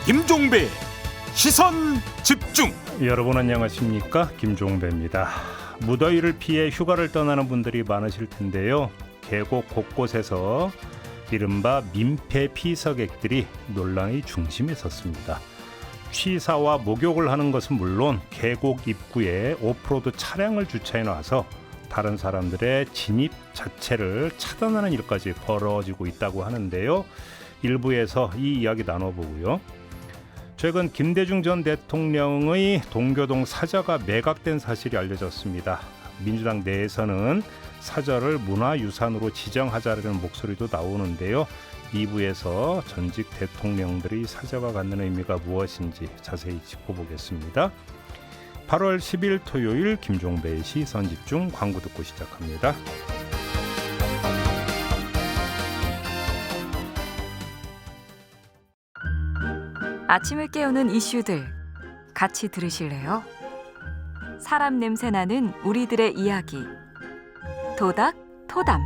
김종배 시선 집중. 여러분 안녕하십니까? 김종배입니다. 무더위를 피해 휴가를 떠나는 분들이 많으실 텐데요. 계곡 곳곳에서 이른바 민폐 피서객들이 논란의 중심에 섰습니다. 취사와 목욕을 하는 것은 물론 계곡 입구에 오프로드 차량을 주차해 놔서 다른 사람들의 진입 자체를 차단하는 일까지 벌어지고 있다고 하는데요. 일부에서 이 이야기 나눠보고요. 최근 김대중 전 대통령의 동교동 사저가 매각된 사실이 알려졌습니다. 민주당 내에서는 사저를 문화유산으로 지정하자는 목소리도 나오는데요. 2부에서 전직 대통령들이 사저가 갖는 의미가 무엇인지 자세히 짚어보겠습니다. 8월 10일 토요일 김종배의 시선집중 광고 듣고 시작합니다. 아침을 깨우는 이슈들 같이 들으실래요? 사람 냄새 나는 우리들의 이야기 토닥토담.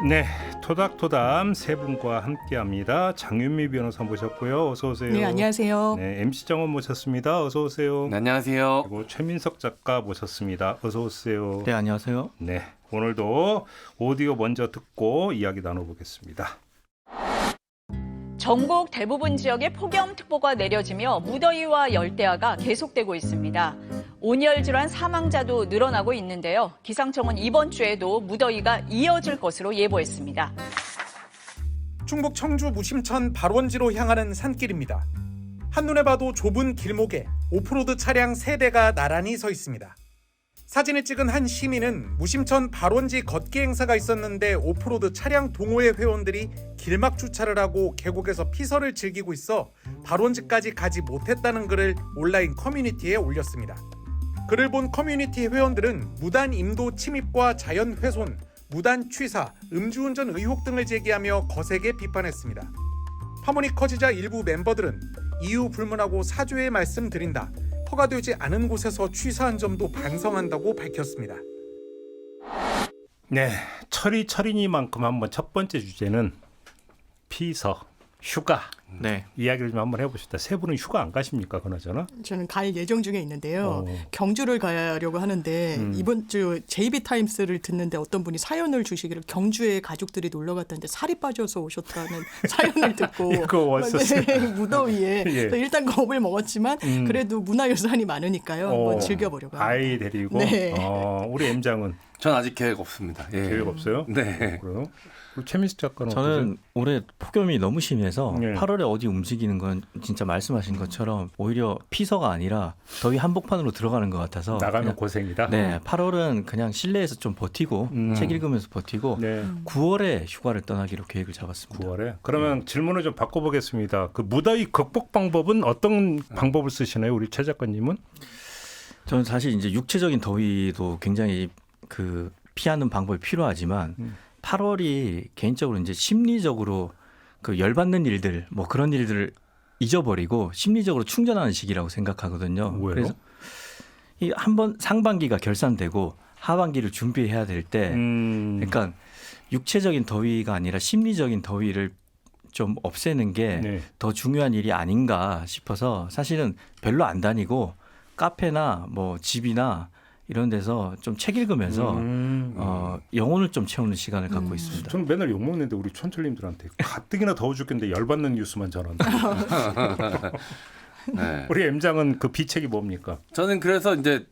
네, 토닥토담 세 분과 함께합니다. 장윤미 변호사 모셨고요. 어서 오세요. 네, 안녕하세요. 네, MC 정원 모셨습니다. 어서 오세요. 네, 안녕하세요. 그리고 최민석 작가 모셨습니다. 어서 오세요. 네, 안녕하세요. 네, 오늘도 오디오 먼저 듣고 이야기 나눠보겠습니다. 전국 대부분 지역에 폭염특보가 내려지며 무더위와 열대야가 계속되고 있습니다. 온열 질환 사망자도 늘어나고 있는데요. 기상청은 이번 주에도 무더위가 이어질 것으로 예보했습니다. 충북 청주 무심천 발원지로 향하는 산길입니다. 한눈에 봐도 좁은 길목에 오프로드 차량 3대가 나란히 서 있습니다. 사진을 찍은 한 시민은 무심천 발원지 걷기 행사가 있었는데 오프로드 차량 동호회 회원들이 길막 주차를 하고 계곡에서 피서를 즐기고 있어 발원지까지 가지 못했다는 글을 온라인 커뮤니티에 올렸습니다. 글을 본 커뮤니티 회원들은 무단 임도 침입과 자연 훼손, 무단 취사, 음주운전 의혹 등을 제기하며 거세게 비판했습니다. 파문이 커지자 일부 멤버들은 이유 불문하고 사죄의 말씀 드린다. 허가되지 않은 곳에서 취사한 점도 반성한다고 밝혔습니다. 네, 철이니만큼 한번 첫 번째 주제는 피서, 휴가. 네. 이야기를 좀 한번 해보시다. 세 분은 휴가 안 가십니까, 그나저나? 저는 갈 예정 중에 있는데요. 경주를 가려고 하는데 이번 주 JB타임스를 듣는데 어떤 분이 사연을 주시기를 경주에 가족들이 놀러 갔다는데 살이 빠져서 오셨다는 사연을 듣고 이거 왔었어요. 네, 무더위에 예. 일단 겁을 먹었지만 그래도 문화유산이 많으니까요. 한번 즐겨보려고 합니다. 아이 데리고. 네. 우리 M장은 전 아직 계획 없습니다. 예. 계획 없어요? 네. 그래요? 그리고 최민식 작가는 저는 올해 폭염이 너무 심해서 네. 8월에 어디 움직이는 건 진짜 말씀하신 것처럼 오히려 피서가 아니라 더위 한복판으로 들어가는 것 같아서 나가면 그냥, 고생이다. 네, 8월은 그냥 실내에서 좀 버티고 책 읽으면서 버티고 네. 9월에 휴가를 떠나기로 계획을 잡았습니다. 9월에. 그러면 질문을 좀 바꿔보겠습니다. 그 무더위 극복 방법은 어떤 방법을 쓰시나요, 우리 최 작가님은? 저는 사실 이제 육체적인 더위도 굉장히 그 피하는 방법이 필요하지만 8월이 개인적으로 이제 심리적으로 그 열받는 일들 뭐 그런 일들을 잊어버리고 심리적으로 충전하는 시기라고 생각하거든요. 왜요? 그래서 이 한번 상반기가 결산되고 하반기를 준비해야 될 때 그러니까 육체적인 더위가 아니라 심리적인 더위를 좀 없애는 게 더 네. 중요한 일이 아닌가 싶어서 사실은 별로 안 다니고 카페나 뭐 집이나 이런 데서 좀 책 읽으면서 영혼을 좀 채우는 시간을 갖고 있습니다. 저는 맨날 욕먹는데 우리 촌철님들한테 가뜩이나 더워 죽겠는데 열받는 뉴스만 전한다. 네. 우리 M장은 그 비책이 뭡니까? 저는 그래서 이제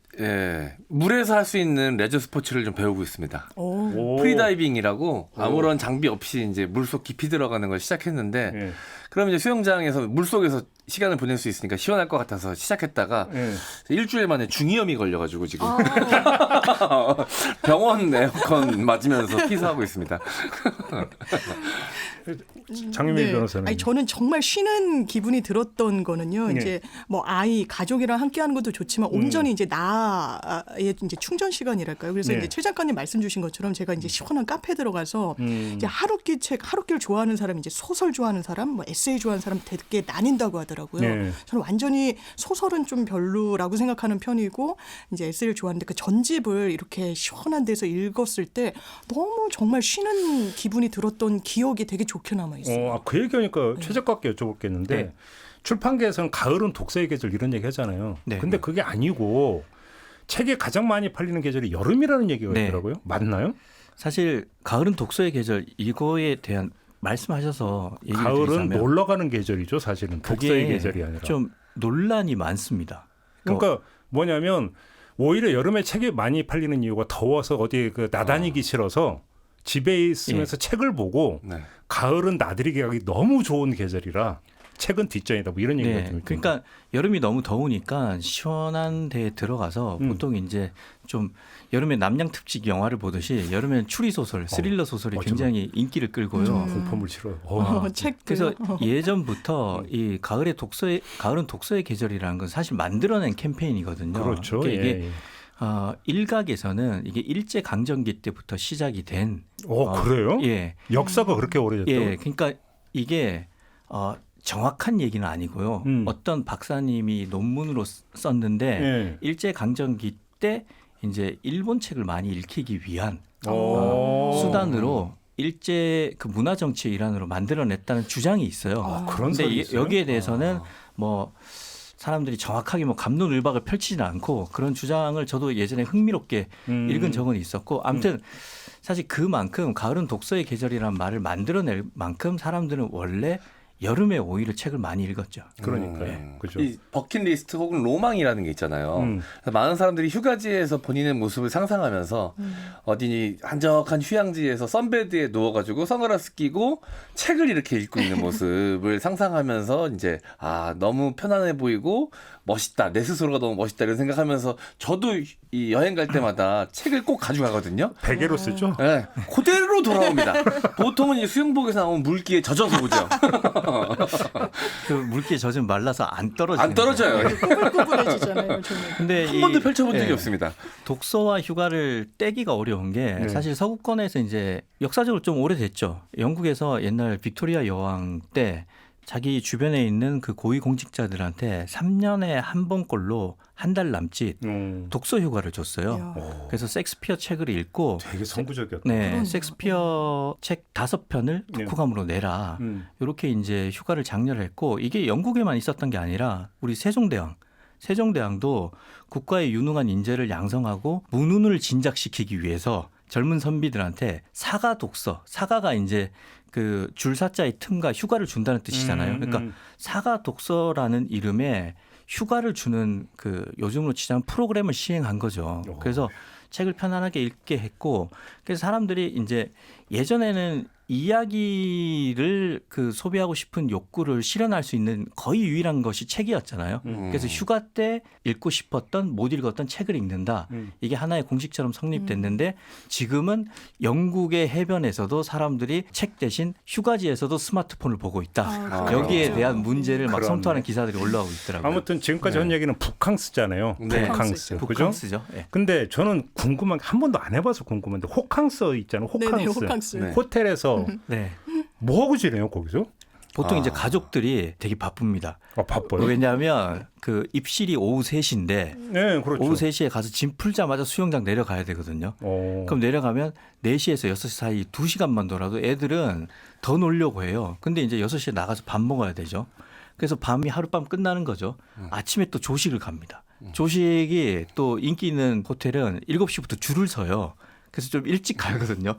물에서 할 수 있는 레저 스포츠를 좀 배우고 있습니다. 오. 프리다이빙이라고 아무런 장비 없이 이제 물속 깊이 들어가는 걸 시작했는데 네. 그럼 이제 수영장에서 물속에서 시간을 보낼 수 있으니까 시원할 것 같아서 시작했다가 네. 일주일 만에 중이염이 걸려가지고 지금 병원 에어컨 맞으면서 피서하고 있습니다. 장윤미 변호사는? 아니, 저는 정말 쉬는 기분이 들었던 거는요. 네. 이제 뭐 아이 가족이랑 함께하는 것도 좋지만 온전히 이제 나의 이제 충전 시간이랄까요. 그래서 네. 이제 최 작가님 말씀 주신 것처럼 제가 이제 시원한 카페 들어가서 이제 하루길 좋아하는 사람, 이제 소설 좋아하는 사람, 뭐 에세이 좋아하는 사람 되게 나뉜다고 하더라고요. 네. 저는 완전히 소설은 좀 별로라고 생각하는 편이고 이제 에세이를 좋아하는데 그 전집을 이렇게 시원한 데서 읽었을 때 너무 정말 쉬는 기분이 들었던 기억이 되게 좋게 남아 있어요. 그 얘기하니까 네. 최 작가께 여쭤볼 게 있는데 네. 출판계에서는 가을은 독서의 계절 이런 얘기 하잖아요. 네. 근데 그게 아니고 책이 가장 많이 팔리는 계절이 여름이라는 얘기가 네. 있더라고요. 맞나요? 사실 가을은 독서의 계절 이거에 대한 말씀하셔서 얘기를 가을은 드리자면 놀러 가는 계절이죠. 사실은 독서의 그게 계절이 아니라. 좀 논란이 많습니다. 그러니까 뭐냐면 오히려 여름에 책이 많이 팔리는 이유가 더워서 어디 그 나다니기 싫어서 집에 있으면서 책을 보고 네. 가을은 나들이 가기 너무 좋은 계절이라 책은 뒷전이다. 뭐 이런 얘기가 좀 있던데. 그러니까 여름이 너무 더우니까 시원한 데에 들어가서 보통 이제 좀 여름에 남양 특집 영화를 보듯이 여름에는 추리 소설, 스릴러 소설이 맞아. 굉장히 인기를 끌고요. 공포물 싫어요. 책도 그래서 예전부터 이 가을은 독서의 계절이라는 건 사실 만들어낸 캠페인이거든요. 그렇죠. 그러니까 이게 예. 일각에서는 이게 일제 강점기 때부터 시작이 된. 그래요? 예. 역사가 그렇게 오래됐다고? 예. 그러니까 이게 정확한 얘기는 아니고요. 어떤 박사님이 논문으로 썼는데 예. 일제 강점기 때 이제 일본 책을 많이 읽히기 위한 수단으로 수단으로 일제 그 문화 정치의 일환으로 만들어냈다는 주장이 있어요. 그런 근데 설이 있어요? 여기에 대해서는 뭐 사람들이 정확하게 뭐 갑론을박을 펼치지는 않고 그런 주장을 저도 예전에 흥미롭게 읽은 적은 있었고 아무튼 사실 그만큼 가을은 독서의 계절이라는 말을 만들어낼 만큼 사람들은 원래 여름에 오히려 책을 많이 읽었죠. 그러니까요. 그죠. 이 버킷리스트 혹은 로망이라는 게 있잖아요. 그래서 많은 사람들이 휴가지에서 본인의 모습을 상상하면서 어디 한적한 휴양지에서 선베드에 누워가지고 선글라스 끼고 책을 이렇게 읽고 있는 모습을 상상하면서 이제 너무 편안해 보이고 멋있다. 내 스스로가 너무 멋있다 이런 생각하면서 저도 이 여행 갈 때마다 책을 꼭 가져가거든요. 베개로 쓰죠? 네, 그대로 돌아옵니다. 보통은 이 수영복에서 나온 물기에 젖어서 오죠. 그 물기에 젖으면 말라서 안 떨어지는 안 떨어져요. 꾸불꾸불해지잖아요. 저는. 근데 한 번도 펼쳐본 적이 없습니다. 독서와 휴가를 떼기가 어려운 게 사실 서구권에서 이제 역사적으로 좀 오래됐죠. 영국에서 옛날 빅토리아 여왕 때 자기 주변에 있는 그 고위 공직자들한테 3년에 한 번꼴로 한 달 남짓 독서 휴가를 줬어요. 그래서 섹스피어 책을 읽고 되게 선구적이었다. 네, 섹스피어 책 5편을 독후감으로 내라. 이렇게 이제 휴가를 장려했고 이게 영국에만 있었던 게 아니라 우리 세종대왕도 국가의 유능한 인재를 양성하고 문운을 진작시키기 위해서 젊은 선비들한테 사가 독서, 사가가 이제 그 줄사자의 틈과 휴가를 준다는 뜻이잖아요. 그러니까 사가 독서라는 이름에 휴가를 주는 그 요즘으로 치자면 프로그램을 시행한 거죠. 그래서 책을 편안하게 읽게 했고 그래서 사람들이 이제 예전에는 이야기를 그 소비하고 싶은 욕구를 실현할 수 있는 거의 유일한 것이 책이었잖아요. 그래서 휴가 때 읽고 싶었던 못 읽었던 책을 읽는다. 이게 하나의 공식처럼 성립됐는데 지금은 영국의 해변에서도 사람들이 책 대신 휴가지에서도 스마트폰을 보고 있다. 여기에 그렇죠. 대한 문제를 막 그렇네. 성토하는 기사들이 올라오고 있더라고요. 아무튼 지금까지 한 얘기는 북캉스잖아요. 네. 북캉스. 그죠? 북캉스죠. 네. 근데 저는 궁금한 게 한 번도 안 해봐서 궁금한데 호캉스 있잖아요. 호캉스. 네네, 호캉스. 네. 호텔에서 네. 뭐 하고 지내요 거기서? 보통 이제 가족들이 되게 바쁩니다. 바빠요. 왜냐하면 그 입실이 오후 3시인데 네, 그렇죠. 오후 3시에 가서 짐 풀자마자 수영장 내려가야 되거든요. 그럼 내려가면 4시에서 6시 사이 2시간만 놀아도 애들은 더 놀려고 해요. 근데 이제 6시에 나가서 밥 먹어야 되죠. 그래서 밤이 하룻밤 끝나는 거죠. 아침에 또 조식을 갑니다. 조식이 또 인기 있는 호텔은 7시부터 줄을 서요. 그래서 좀 일찍 가거든요.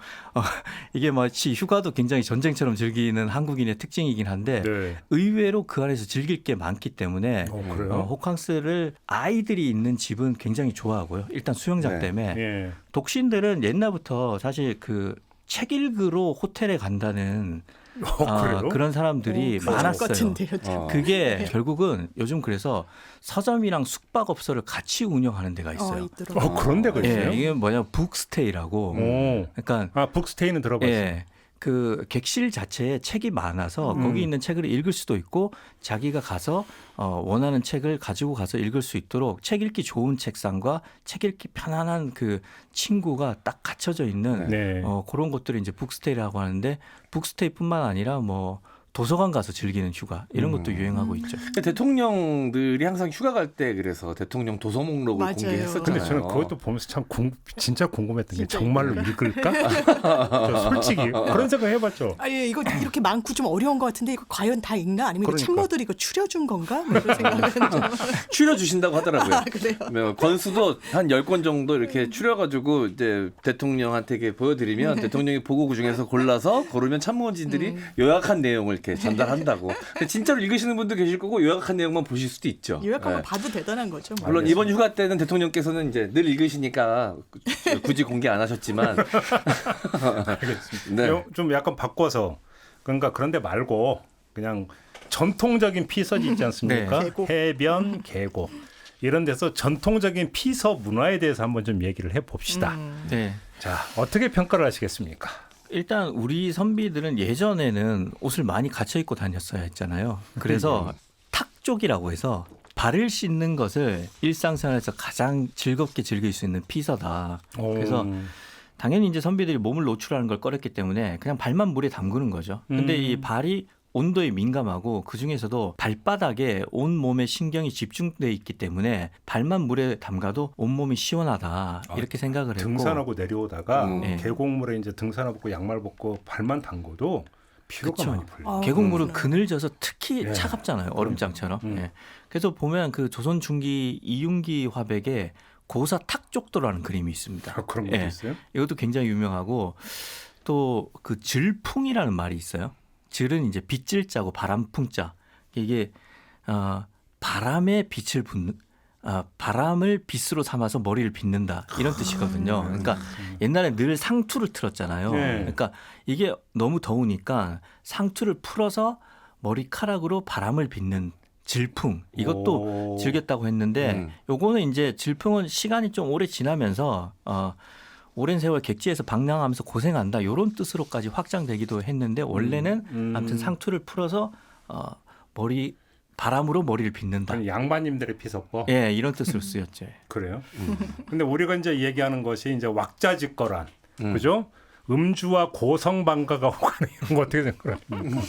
이게 마치 휴가도 굉장히 전쟁처럼 즐기는 한국인의 특징이긴 한데 네. 의외로 그 안에서 즐길 게 많기 때문에 그래요? 호캉스를 아이들이 있는 집은 굉장히 좋아하고요. 일단 수영장 네. 때문에 예. 독신들은 옛날부터 사실 그 책 읽으러 호텔에 간다는 그래요? 그런 사람들이 부족 많았어요. 같은데요. 그게 결국은 요즘 그래서 서점이랑 숙박업소를 같이 운영하는 데가 있어요. 있더라고요. 그런 데가 있어요? 예, 이게 뭐냐 북스테이라고. 그러니까 북스테이는 들어봤어요. 예. 그 객실 자체에 책이 많아서 거기 있는 책을 읽을 수도 있고 자기가 가서 원하는 책을 가지고 가서 읽을 수 있도록 책 읽기 좋은 책상과 책 읽기 편안한 그 친구가 딱 갖춰져 있는 네. 그런 곳들을 이제 북스테이라고 하는데 북스테이뿐만 아니라 뭐 도서관 가서 즐기는 휴가 이런 것도 유행하고 있죠. 대통령들이 항상 휴가 갈 때 그래서 대통령 도서 목록을 맞아요. 공개했었잖아요. 근데 저는 그것도 보면서 참 진짜 궁금했던 게 진짜 정말로 읽을까? 저 솔직히 그런 생각 해봤죠. 아니 이거 이렇게 많고 좀 어려운 것 같은데 이거 과연 다 읽나? 아니면 그러니까. 참모들이 이거 추려준 건가? 뭐 이런 생각은 좀. 추려주신다고 하더라고요. 그래요? 권수도 한 10권 정도 이렇게 추려가지고 이제 대통령한테 이렇게 보여드리면 대통령이 보고 그중에서 골라서 고르면 참모진들이 요약한 내용을 이렇게 전달한다고. 근데 진짜로 읽으시는 분도 계실 거고 요약한 내용만 보실 수도 있죠. 요약하면 네. 봐도 대단한 거죠. 뭐. 물론 이번 휴가 때는 대통령께서는 이제 늘 읽으시니까 굳이 공개 안 하셨지만 네. 좀 약간 바꿔서 그러니까 그런데 말고 그냥 전통적인 피서지 있지 않습니까? 네. 계곡. 해변, 계곡 이런 데서 전통적인 피서 문화에 대해서 한번 좀 얘기를 해봅시다. 네. 자, 어떻게 평가를 하시겠습니까? 일단 우리 선비들은 예전에는 옷을 많이 갖춰 입고 다녔어야 했잖아요. 그래서 탁족이라고 해서 발을 씻는 것을 일상생활에서 가장 즐겁게 즐길 수 있는 피서다. 그래서 당연히 이제 선비들이 몸을 노출하는 걸 꺼렸기 때문에 그냥 발만 물에 담그는 거죠. 근데 이 발이 온도에 민감하고 그중에서도 발바닥에 온 몸의 신경이 집중돼 있기 때문에 발만 물에 담가도 온몸이 시원하다 이렇게 생각을 했고 등산하고 내려오다가 네. 계곡물에 이제 등산하고 양말 벗고 발만 담궈도 피로가 그쵸. 많이 풀려. 계곡물은 그늘져서 특히 예. 차갑잖아요. 얼음장처럼. 예. 그래서 보면 그 조선 중기 이윤기 화백에 고사 탁족도라는 그림이 있습니다. 그런 것도 예. 있어요? 이것도 굉장히 유명하고 또 그 질풍이라는 말이 있어요. 질은 이제 빗질자고 바람풍자. 이게 바람의 빛을 붓는 바람을 빛으로 삼아서 머리를 빗는다 이런 뜻이거든요. 그러니까 옛날에 늘 상투를 틀었잖아요. 네. 그러니까 이게 너무 더우니까 상투를 풀어서 머리카락으로 바람을 빗는 질풍 이것도 오. 즐겼다고 했는데 요거는 이제 질풍은 시간이 좀 오래 지나면서 오랜 세월 객지에서 방랑하면서 고생한다 이런 뜻으로까지 확장되기도 했는데 원래는 아무튼 상투를 풀어서 바람으로 머리를 빗는다. 아니, 양반님들의 피서법. 예, 이런 뜻으로 쓰였죠. 그래요? 근데 우리가 이제 얘기하는 것이 이제 왁자지껄한 그죠? 음주와 고성방가가 오가는 이런 거 어떻게 생각합니까?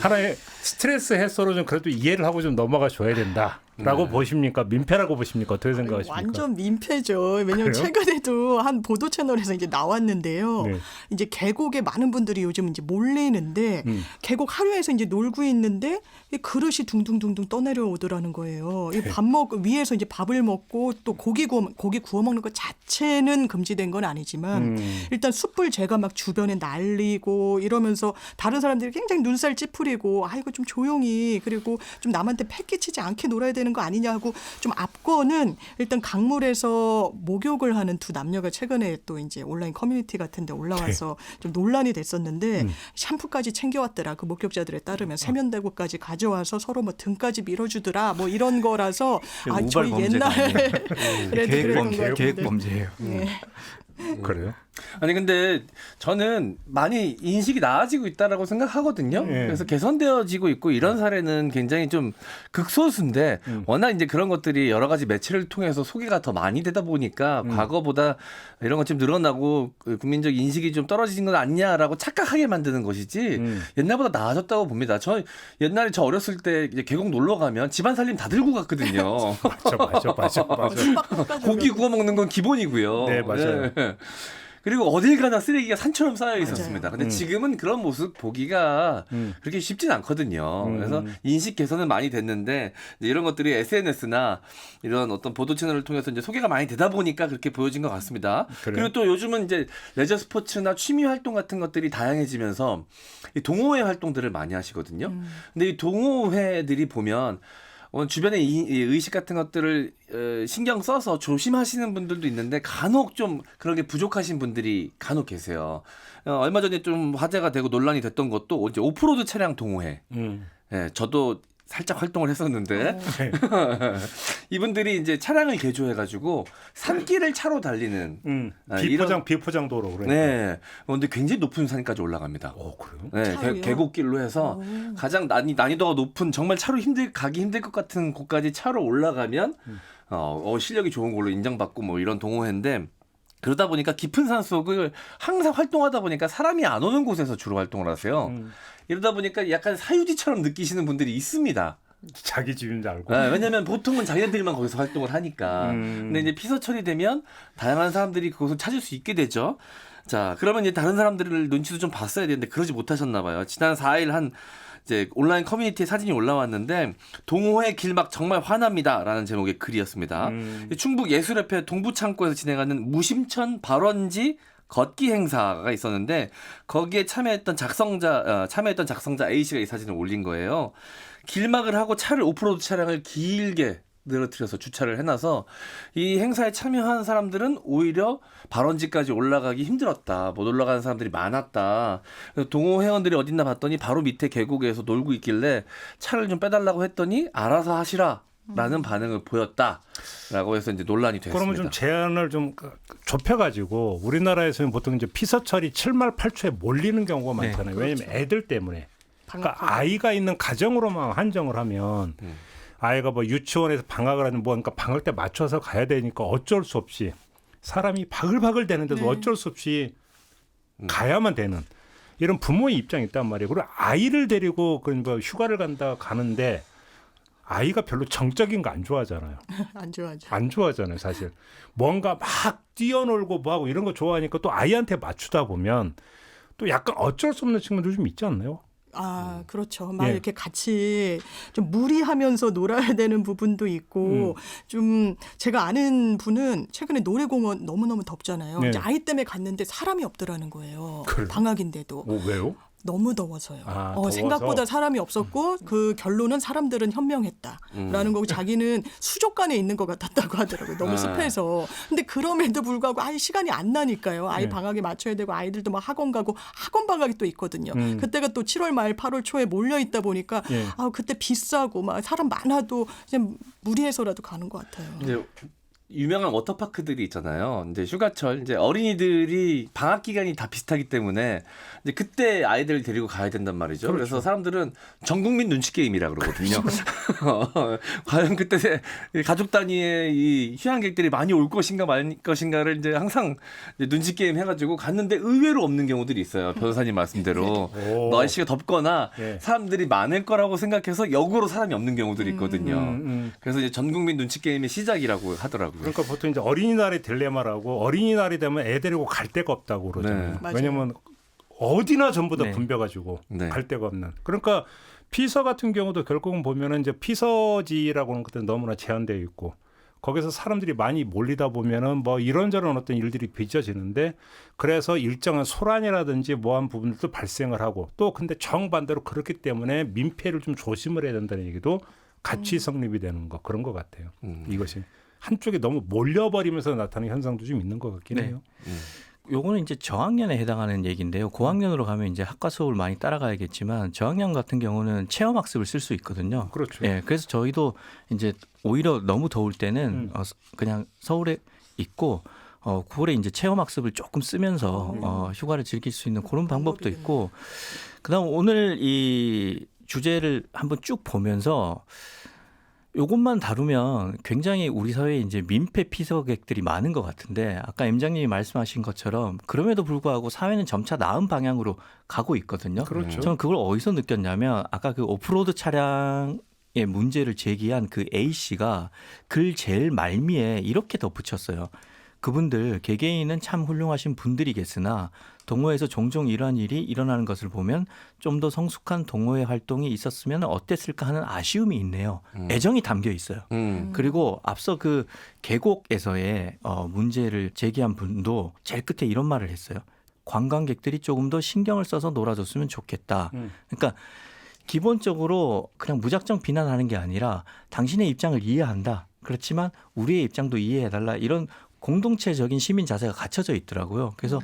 하나의 스트레스 해소로 좀 그래도 이해를 하고 좀 넘어가 줘야 된다라고 보십니까? 민폐라고 보십니까? 어떻게 생각하십니까? 완전 민폐죠. 왜냐하면 그래요? 최근에도 한 보도 채널에서 이제 나왔는데요. 네. 이제 계곡에 많은 분들이 요즘 이제 몰리는데 계곡 하류에서 이제 놀고 있는데 이 그릇이 둥둥둥둥 떠내려 오더라는 거예요. 이 밥 위에서 이제 밥을 먹고 또 고기 구워 먹는 것 자체는 금지된 건 아니지만 일단 숯불 제가 막 주변에 날리고 이러면서 다른 사람들이 굉장히 눈살 찌푸리고 아이고 좀 조용히 그리고 좀 남한테 패 끼치지 않게 놀아야 되는 거 아니냐 하고 좀 앞거는 일단 강물에서 목욕을 하는 두 남녀가 최근에 또 이제 온라인 커뮤니티 같은 데 올라와서 좀 논란이 됐었는데 샴푸까지 챙겨왔더라. 그 목격자들에 따르면 세면대구까지 가져와서 서로 뭐 등까지 밀어주더라. 뭐 이런 거라서 우발 저희 범죄가 옛날에 아니에요. 계획 범죄예요. 그래요? 아니 근데 저는 많이 인식이 나아지고 있다라고 생각하거든요. 예. 그래서 개선되어지고 있고 이런 사례는 굉장히 좀 극소수인데 워낙 이제 그런 것들이 여러 가지 매체를 통해서 소개가 더 많이 되다 보니까 과거보다 이런 것 좀 늘어나고 국민적 인식이 좀 떨어지는 건 아니냐라고 착각하게 만드는 것이지 옛날보다 나아졌다고 봅니다. 저 옛날에 저 어렸을 때 이제 계곡 놀러 가면 집안 살림 다 들고 갔거든요. 맞아. 고기 구워 먹는 건 기본이고요. 네, 맞아요. 네. 그리고 어딜 가나 쓰레기가 산처럼 쌓여 있었습니다. 근데 지금은 그런 모습 보기가 그렇게 쉽진 않거든요. 그래서 인식 개선은 많이 됐는데 이제 이런 것들이 SNS나 이런 어떤 보도 채널을 통해서 이제 소개가 많이 되다 보니까 그렇게 보여진 것 같습니다. 그래요? 그리고 또 요즘은 이제 레저 스포츠나 취미 활동 같은 것들이 다양해지면서 이 동호회 활동들을 많이 하시거든요. 근데 이 동호회들이 보면 주변의 의식 같은 것들을 신경 써서 조심하시는 분들도 있는데 간혹 좀 그런 게 부족하신 분들이 간혹 계세요. 얼마 전에 좀 화제가 되고 논란이 됐던 것도 이제 오프로드 차량 동호회. 예, 저도 살짝 활동을 했었는데 이분들이 이제 차량을 개조해가지고 산길을 차로 달리는 비포장 도로 그러니까. 네. 근데 굉장히 높은 산까지 올라갑니다. 그래요? 네, 차로요? 계곡길로 해서 가장 난이도가 높은 정말 차로 가기 힘들 것 같은 곳까지 차로 올라가면 실력이 좋은 걸로 인정받고 뭐 이런 동호회인데 그러다 보니까 깊은 산속을 항상 활동하다 보니까 사람이 안 오는 곳에서 주로 활동을 하세요. 이러다 보니까 약간 사유지처럼 느끼시는 분들이 있습니다. 자기 집인 줄 알고. 네, 왜냐하면 보통은 자기들만 거기서 활동을 하니까. 근데 이제 피서철이 되면 다양한 사람들이 그곳을 찾을 수 있게 되죠. 자, 그러면 이제 다른 사람들을 눈치도 좀 봤어야 되는데 그러지 못하셨나 봐요. 지난 4일 이제 온라인 커뮤니티에 사진이 올라왔는데 동호회 길막 정말 화납니다라는 제목의 글이었습니다. 충북 예술협회 동부창고에서 진행하는 무심천 발원지 걷기 행사가 있었는데 거기에 참여했던 작성자 A 씨가 이 사진을 올린 거예요. 길막을 하고 차를 오프로드 차량을 길게 늘어뜨려서 주차를 해놔서 이 행사에 참여한 사람들은 오히려 발원지까지 올라가기 힘들었다. 못 올라가는 사람들이 많았다. 그래서 동호 회원들이 어딨나 봤더니 바로 밑에 계곡에서 놀고 있길래 차를 좀 빼달라고 했더니 알아서 하시라. 라는 반응을 보였다라고 해서 이제 논란이 됐습니다. 그러면 좀 제한을 좀 좁혀가지고 우리나라에서는 보통 이제 피서철이 7말 8초에 몰리는 경우가 많잖아요. 네, 왜냐하면 애들 때문에. 그러니까 방학하고. 아이가 있는 가정으로만 한정을 하면 아이가 뭐 유치원에서 방학을 하는 그러니까 방학 때 맞춰서 가야 되니까 어쩔 수 없이 사람이 바글바글 되는데도 네. 어쩔 수 없이 가야만 되는 이런 부모의 입장이 있단 말이에요. 그리고 아이를 데리고 뭐 휴가를 가는데 아이가 별로 정적인 거 안 좋아하잖아요. 안 좋아하죠. 안 좋아하잖아요, 사실. 뭔가 막 뛰어놀고 뭐하고 이런 거 좋아하니까 또 아이한테 맞추다 보면 또 약간 어쩔 수 없는 측면도 좀 있지 않나요? 아, 그렇죠. 막 예. 이렇게 같이 좀 무리하면서 놀아야 되는 부분도 있고, 좀 제가 아는 분은 최근에 놀이공원 너무너무 덥잖아요. 네. 이제 아이 때문에 갔는데 사람이 없더라는 거예요. 그래요? 방학인데도. 왜요? 너무 더워서요. 더워서? 생각보다 사람이 없었고 그 결론은 사람들은 현명했다라는 거고 자기는 수족관에 있는 것 같았다고 하더라고요. 너무 습해서. 근데 그럼에도 불구하고 아이 시간이 안 나니까요. 아이 네. 방학에 맞춰야 되고 아이들도 막 학원 가고 학원 방학이 또 있거든요. 그때가 또 7월 말 8월 초에 몰려 있다 보니까 예. 그때 비싸고 막 사람 많아도 그냥 무리해서라도 가는 것 같아요. 이제 유명한 워터파크들이 있잖아요. 이제 휴가철, 이제 어린이들이 방학 기간이 다 비슷하기 때문에 이제 그때 아이들 데리고 가야 된단 말이죠. 그렇죠. 그래서 사람들은 전 국민 눈치 게임이라 그러거든요. 과연 그때 가족 단위의 이 휴양객들이 많이 올 것인가 말 것인가를 이제 항상 이제 눈치 게임 해가지고 갔는데 의외로 없는 경우들이 있어요. 변호사님 말씀대로 날씨가 덥거나 예. 사람들이 많을 거라고 생각해서 역으로 사람이 없는 경우들이 있거든요. 그래서 이제 전 국민 눈치 게임의 시작이라고 하더라고요. 그러니까 보통 이제 어린이날의 딜레마라고 어린이날이 되면 애 데리고 갈 데가 없다고 그러잖아요. 네. 맞아요. 왜냐면 어디나 전부 다 네. 붐벼가지고 네. 갈 데가 없는. 그러니까 피서 같은 경우도 결국은 보면은 이제 피서지라고 하는 것들은 너무나 제한되어 있고 거기서 사람들이 많이 몰리다 보면은 뭐 이런저런 어떤 일들이 빚어지는데 그래서 일정한 소란이라든지 뭐한 부분들도 발생을 하고 또 근데 정반대로 그렇기 때문에 민폐를 좀 조심을 해야 된다는 얘기도 같이 성립이 되는 거 그런 것 같아요. 이것이. 한쪽에 너무 몰려버리면서 나타나는 현상도 좀 있는 것 같긴 네. 해요. 요거는 이제 저학년에 해당하는 얘기인데요. 고학년으로 가면 이제 학과 수업을 많이 따라가야겠지만 저학년 같은 경우는 체험학습을 쓸 수 있거든요. 그렇죠. 예, 그래서 저희도 이제 오히려 너무 더울 때는 그냥 서울에 있고 9월에 이제 체험학습을 조금 쓰면서 휴가를 즐길 수 있는 그런 방법도 있고 그다음 오늘 이 주제를 한번 쭉 보면서 요것만 다루면 굉장히 우리 사회에 이제 민폐 피서객들이 많은 것 같은데 아까 M장님이 말씀하신 것처럼 그럼에도 불구하고 사회는 점차 나은 방향으로 가고 있거든요. 그렇죠. 저는 그걸 어디서 느꼈냐면 아까 그 오프로드 차량의 문제를 제기한 그 A 씨가 글 제일 말미에 이렇게 덧붙였어요. 그분들 개개인은 참 훌륭하신 분들이겠으나 동호회에서 종종 이러한 일이 일어나는 것을 보면 좀 더 성숙한 동호회 활동이 있었으면 어땠을까 하는 아쉬움이 있네요. 애정이 담겨 있어요. 그리고 앞서 그 계곡에서의 문제를 제기한 분도 제일 끝에 이런 말을 했어요. 관광객들이 조금 더 신경을 써서 놀아줬으면 좋겠다. 그러니까 기본적으로 그냥 무작정 비난하는 게 아니라 당신의 입장을 이해한다. 그렇지만 우리의 입장도 이해해달라. 이런 공동체적인 시민 자세가 갖춰져 있더라고요. 그래서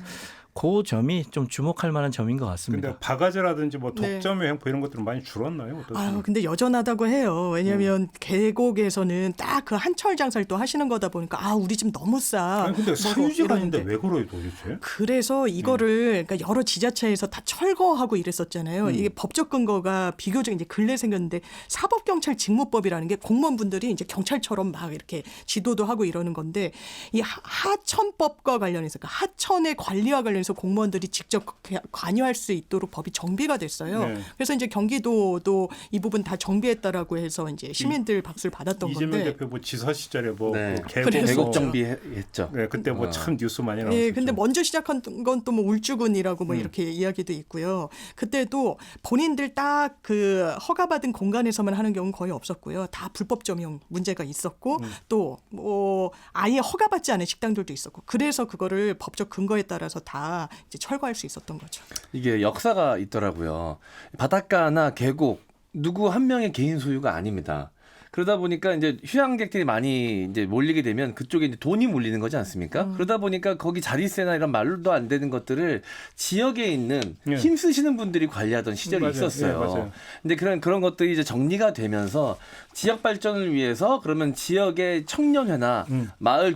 그 점이 좀 주목할 만한 점인 것 같습니다. 근데 바가지라든지 뭐 네. 독점의 횡포 이런 것들은 많이 줄었나요? 어떻습니까? 근데 여전하다고 해요. 왜냐하면 계곡에서는 딱 그 한철 장사를 또 하시는 거다 보니까 우리 집 너무 싸. 아니, 근데 뭐 사유지가 이러는데. 아닌데 왜 그래요 도대체? 그래서 이거를 그러니까 여러 지자체에서 다 철거하고 이랬었잖아요. 이게 법적 근거가 비교적 이제 근래 생겼는데 사법경찰 직무법이라는 게 공무원분들이 이제 경찰처럼 막 이렇게 지도도 하고 이러는 건데 이 하천법과 관련해서 그러니까 하천의 관리와 관련해서 공무원들이 직접 관여할 수 있도록 법이 정비가 됐어요. 네. 그래서 이제 경기도도 이 부분 다 정비했다라고 해서 이제 시민들 박수를 받았던 이재명 건데. 대표 뭐 지사 시절에 뭐 네. 계곡, 계곡 정비했죠. 네, 그때 뭐 참 뉴스 많이 나왔었죠. 예, 근데 먼저 시작한 건 또 뭐 울주군이라고 뭐 이렇게 이야기도 있고요. 그때도 본인들 딱 그 허가받은 공간에서만 하는 경우는 거의 없었고요. 다 불법 점용 문제가 있었고 또 뭐 아예 허가받지 않은 식당들도 있었고 그래서 그거를 법적 근거에 따라서 다 이제 철거할 수 있었던 거죠. 이게 역사가 있더라고요. 바닷가나 계곡 누구 한 명의 개인 소유가 아닙니다. 그러다 보니까 이제 휴양객들이 많이 이제 몰리게 되면 그쪽에 이제 돈이 몰리는 거지 않습니까? 그러다 보니까 거기 자릿세나 이런 말도 안 되는 것들을 지역에 있는 예. 힘쓰시는 분들이 관리하던 시절이 맞아요. 있었어요. 예, 맞아요. 근데 그런 것들이 이제 정리가 되면서 지역 발전을 위해서 그러면 지역의 청년회나 마을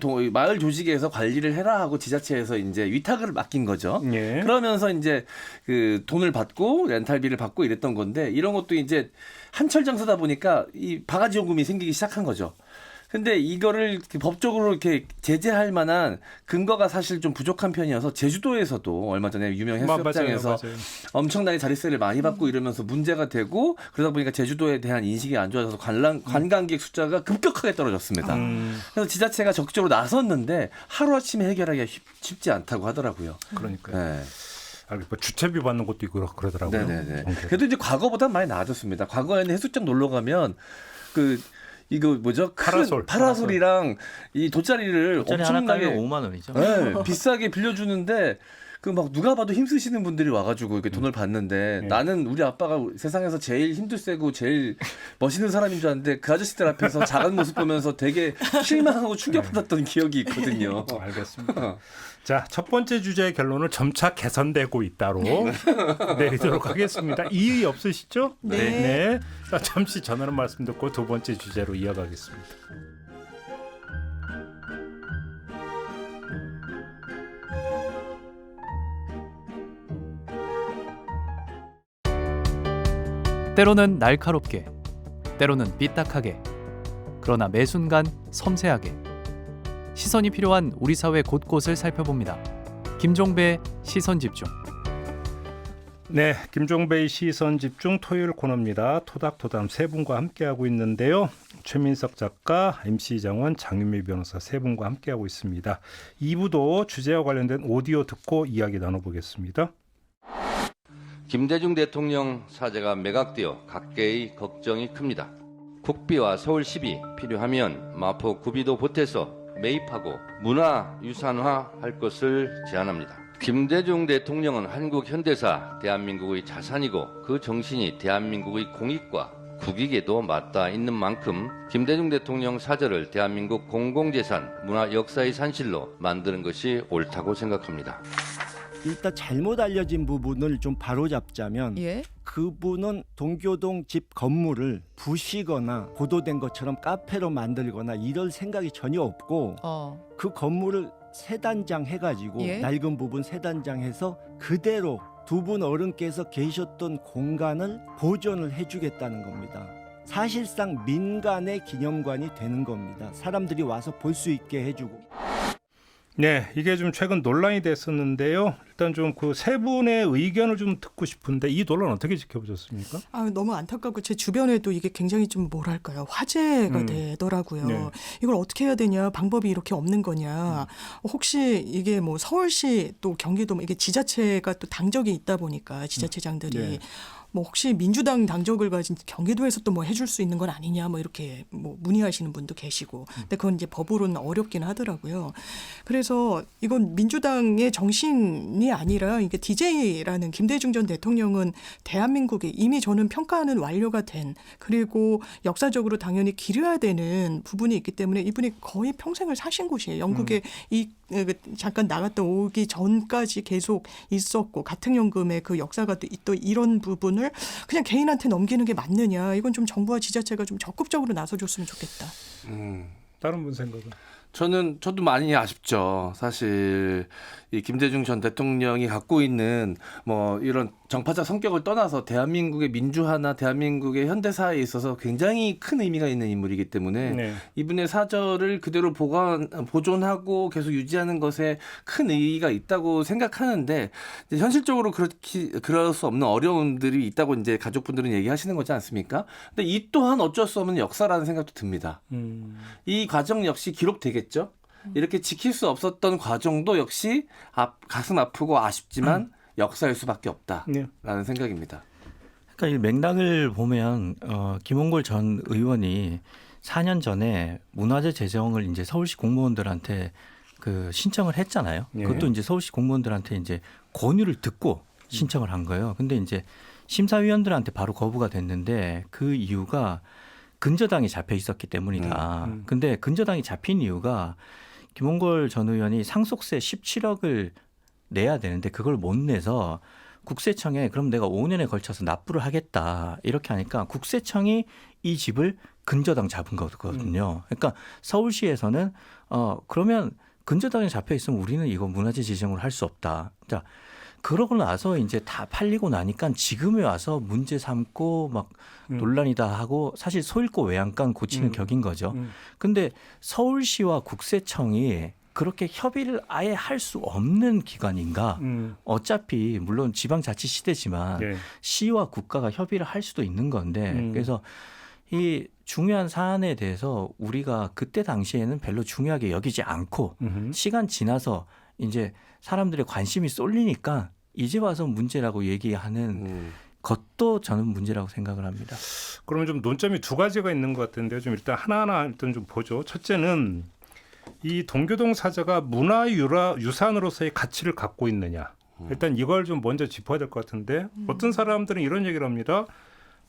조직에서 관리를 해라 하고 지자체에서 이제 위탁을 맡긴 거죠. 예. 그러면서 이제 그 돈을 받고 렌탈비를 받고 이랬던 건데 이런 것도 이제 한철 장사다 보니까 이 바가지 요금이 생기기 시작한 거죠. 근데 이거를 법적으로 이렇게 제재할 만한 근거가 사실 좀 부족한 편이어서 제주도에서도 얼마 전에 유명 해수욕장에서 맞아요. 엄청나게 자릿세를 많이 받고 이러면서 문제가 되고 그러다 보니까 제주도에 대한 인식이 안 좋아져서 관광객 숫자가 급격하게 떨어졌습니다. 그래서 지자체가 적극적으로 나섰는데 하루아침에 해결하기가 쉽지 않다고 하더라고요. 그러니까요. 네. 뭐 주차비 받는 것도 있고 그러더라고요. 네네네. 정부에서. 그래도 이제 과거보다 많이 나아졌습니다. 과거에는 해수욕장 놀러 가면 이거 뭐죠? 파라솔이랑 이 돗자리를 돗자리 하나 엄청나게 깔면 5만 원이죠. 네, 비싸게 빌려주는데 그 막 누가 봐도 힘쓰시는 분들이 와가지고 이렇게 돈을 받는데 나는 우리 아빠가 세상에서 제일 힘도 세고 제일 멋있는 사람인 줄 알았는데 그 아저씨들 앞에서 작은 모습 보면서 되게 실망하고 충격받았던 기억이 있거든요. 알겠습니다. 자, 첫 번째 주제의 결론은 점차 개선되고 있다로 내리도록 하겠습니다. 이의 없으시죠? 네. 자, 잠시 전하는 말씀 듣고 두 번째 주제로 이어가겠습니다. 때로는 날카롭게, 때로는 삐딱하게, 그러나 매 순간 섬세하게 시선이 필요한 우리 사회 곳곳을 살펴봅니다. 김종배의 시선집중. 네, 김종배의 시선집중 토요일 코너입니다. 토닥토담 세 분과 함께하고 있는데요. 최민석 작가, MC 장원, 장윤미 변호사 세 분과 함께하고 있습니다. 2부도 주제와 관련된 오디오 듣고 이야기 나눠보겠습니다. 김대중 대통령 사제가 매각되어 각계의 걱정이 큽니다. 국비와 서울시비 필요하면 마포 구비도 보태서 매입하고 문화유산화할 것을 제안합니다. 김대중 대통령은 한국 현대사 대한민국의 자산이고 그 정신이 대한민국의 공익과 국익에도 맞닿아 있는 만큼 김대중 대통령 사저를 대한민국 공공재산 문화 역사의 산실로 만드는 것이 옳다고 생각합니다. 일단 잘못 알려진 부분을 좀 바로잡자면 예? 그분은 동교동 집 건물을 부시거나 보도된 것처럼 카페로 만들거나 이럴 생각이 전혀 없고 그 건물을 세 단장 해가지고 예? 낡은 부분 세 단장 해서 그대로 두 분 어른께서 계셨던 공간을 보존을 해주겠다는 겁니다. 사실상 민간의 기념관이 되는 겁니다. 사람들이 와서 볼 수 있게 해주고. 네, 이게 좀 최근 논란이 됐었는데요. 일단 좀 그 세 분의 의견을 좀 듣고 싶은데 이 논란 어떻게 지켜보셨습니까? 너무 안타깝고 제 주변에도 이게 굉장히 좀 뭐랄까요 화제가 되더라고요. 네. 이걸 어떻게 해야 되냐, 방법이 이렇게 없는 거냐. 혹시 이게 뭐 서울시 또 경기도 이게 지자체가 또 당적이 있다 보니까 지자체장들이 네. 뭐 혹시 민주당 당적을 가진 경기도에서 또 뭐 해줄 수 있는 건 아니냐 뭐 이렇게 뭐 문의하시는 분도 계시고, 근데 그건 이제 법으로는 어렵긴 하더라고요. 그래서 이건 민주당의 정신이 아니라 이게 DJ라는 김대중 전 대통령은 대한민국에 이미 저는 평가하는 완료가 된, 그리고 역사적으로 당연히 기려야 되는 부분이 있기 때문에 이분이 거의 평생을 사신 곳이에요. 영국에 이 잠깐 나갔다 오기 전까지 계속 있었고 가택연금의 그 역사가 또 이런 부분을 그냥 개인한테 넘기는 게 맞느냐. 이건 좀 정부와 지자체가 좀 적극적으로 나서줬으면 좋겠다. 다른 분 생각은? 저도 많이 아쉽죠. 사실 이 김대중 전 대통령이 갖고 있는 뭐 이런 정파적 성격을 떠나서 대한민국의 민주화나 대한민국의 현대사에 있어서 굉장히 큰 의미가 있는 인물이기 때문에 네. 이분의 사절을 그대로 보존하고 계속 유지하는 것에 큰 의의가 있다고 생각하는데, 이제 현실적으로 그럴 수 없는 어려움들이 있다고 이제 가족분들은 얘기하시는 거지 않습니까? 근데 이 또한 어쩔 수 없는 역사라는 생각도 듭니다. 이 과정 역시 기록되겠죠. 이렇게 지킬 수 없었던 과정도 역시 가슴 아프고 아쉽지만 역사일 수밖에 없다라는 생각입니다. 그러니까 이 맥락을 보면 김홍걸 전 의원이 4년 전에 문화재 재정을 이제 서울시 공무원들한테 그 신청을 했잖아요. 예. 그것도 이제 서울시 공무원들한테 이제 권유를 듣고 신청을 한 거예요. 근데 이제 심사위원들한테 바로 거부가 됐는데 그 이유가 근저당이 잡혀 있었기 때문이다. 근데 근저당이 잡힌 이유가 김홍걸 전 의원이 상속세 17억을 내야 되는데 그걸 못 내서 국세청에 그럼 내가 5년에 걸쳐서 납부를 하겠다 이렇게 하니까 국세청이 이 집을 근저당 잡은 거거든요. 그러니까 서울시에서는 그러면 근저당이 잡혀 있으면 우리는 이거 문화재 지정을 할 수 없다. 자, 그러고 나서 이제 다 팔리고 나니까 지금에 와서 문제 삼고 막 논란이다 하고 사실 소잃고 외양간 고치는 격인 거죠. 근데 서울시와 국세청이 그렇게 협의를 아예 할 수 없는 기관인가? 어차피 물론 지방자치 시대지만 네. 시와 국가가 협의를 할 수도 있는 건데 그래서 이 중요한 사안에 대해서 우리가 그때 당시에는 별로 중요하게 여기지 않고 시간 지나서 이제 사람들의 관심이 쏠리니까 이제 와서 문제라고 얘기하는 것도 저는 문제라고 생각을 합니다. 그러면 좀 논점이 두 가지가 있는 것 같은데요. 좀 일단 하나하나 일단 좀 보죠. 첫째는 이 동교동 사저가 문화유산으로서의 가치를 갖고 있느냐. 일단 이걸 좀 먼저 짚어야 될 것 같은데 어떤 사람들은 이런 얘기를 합니다.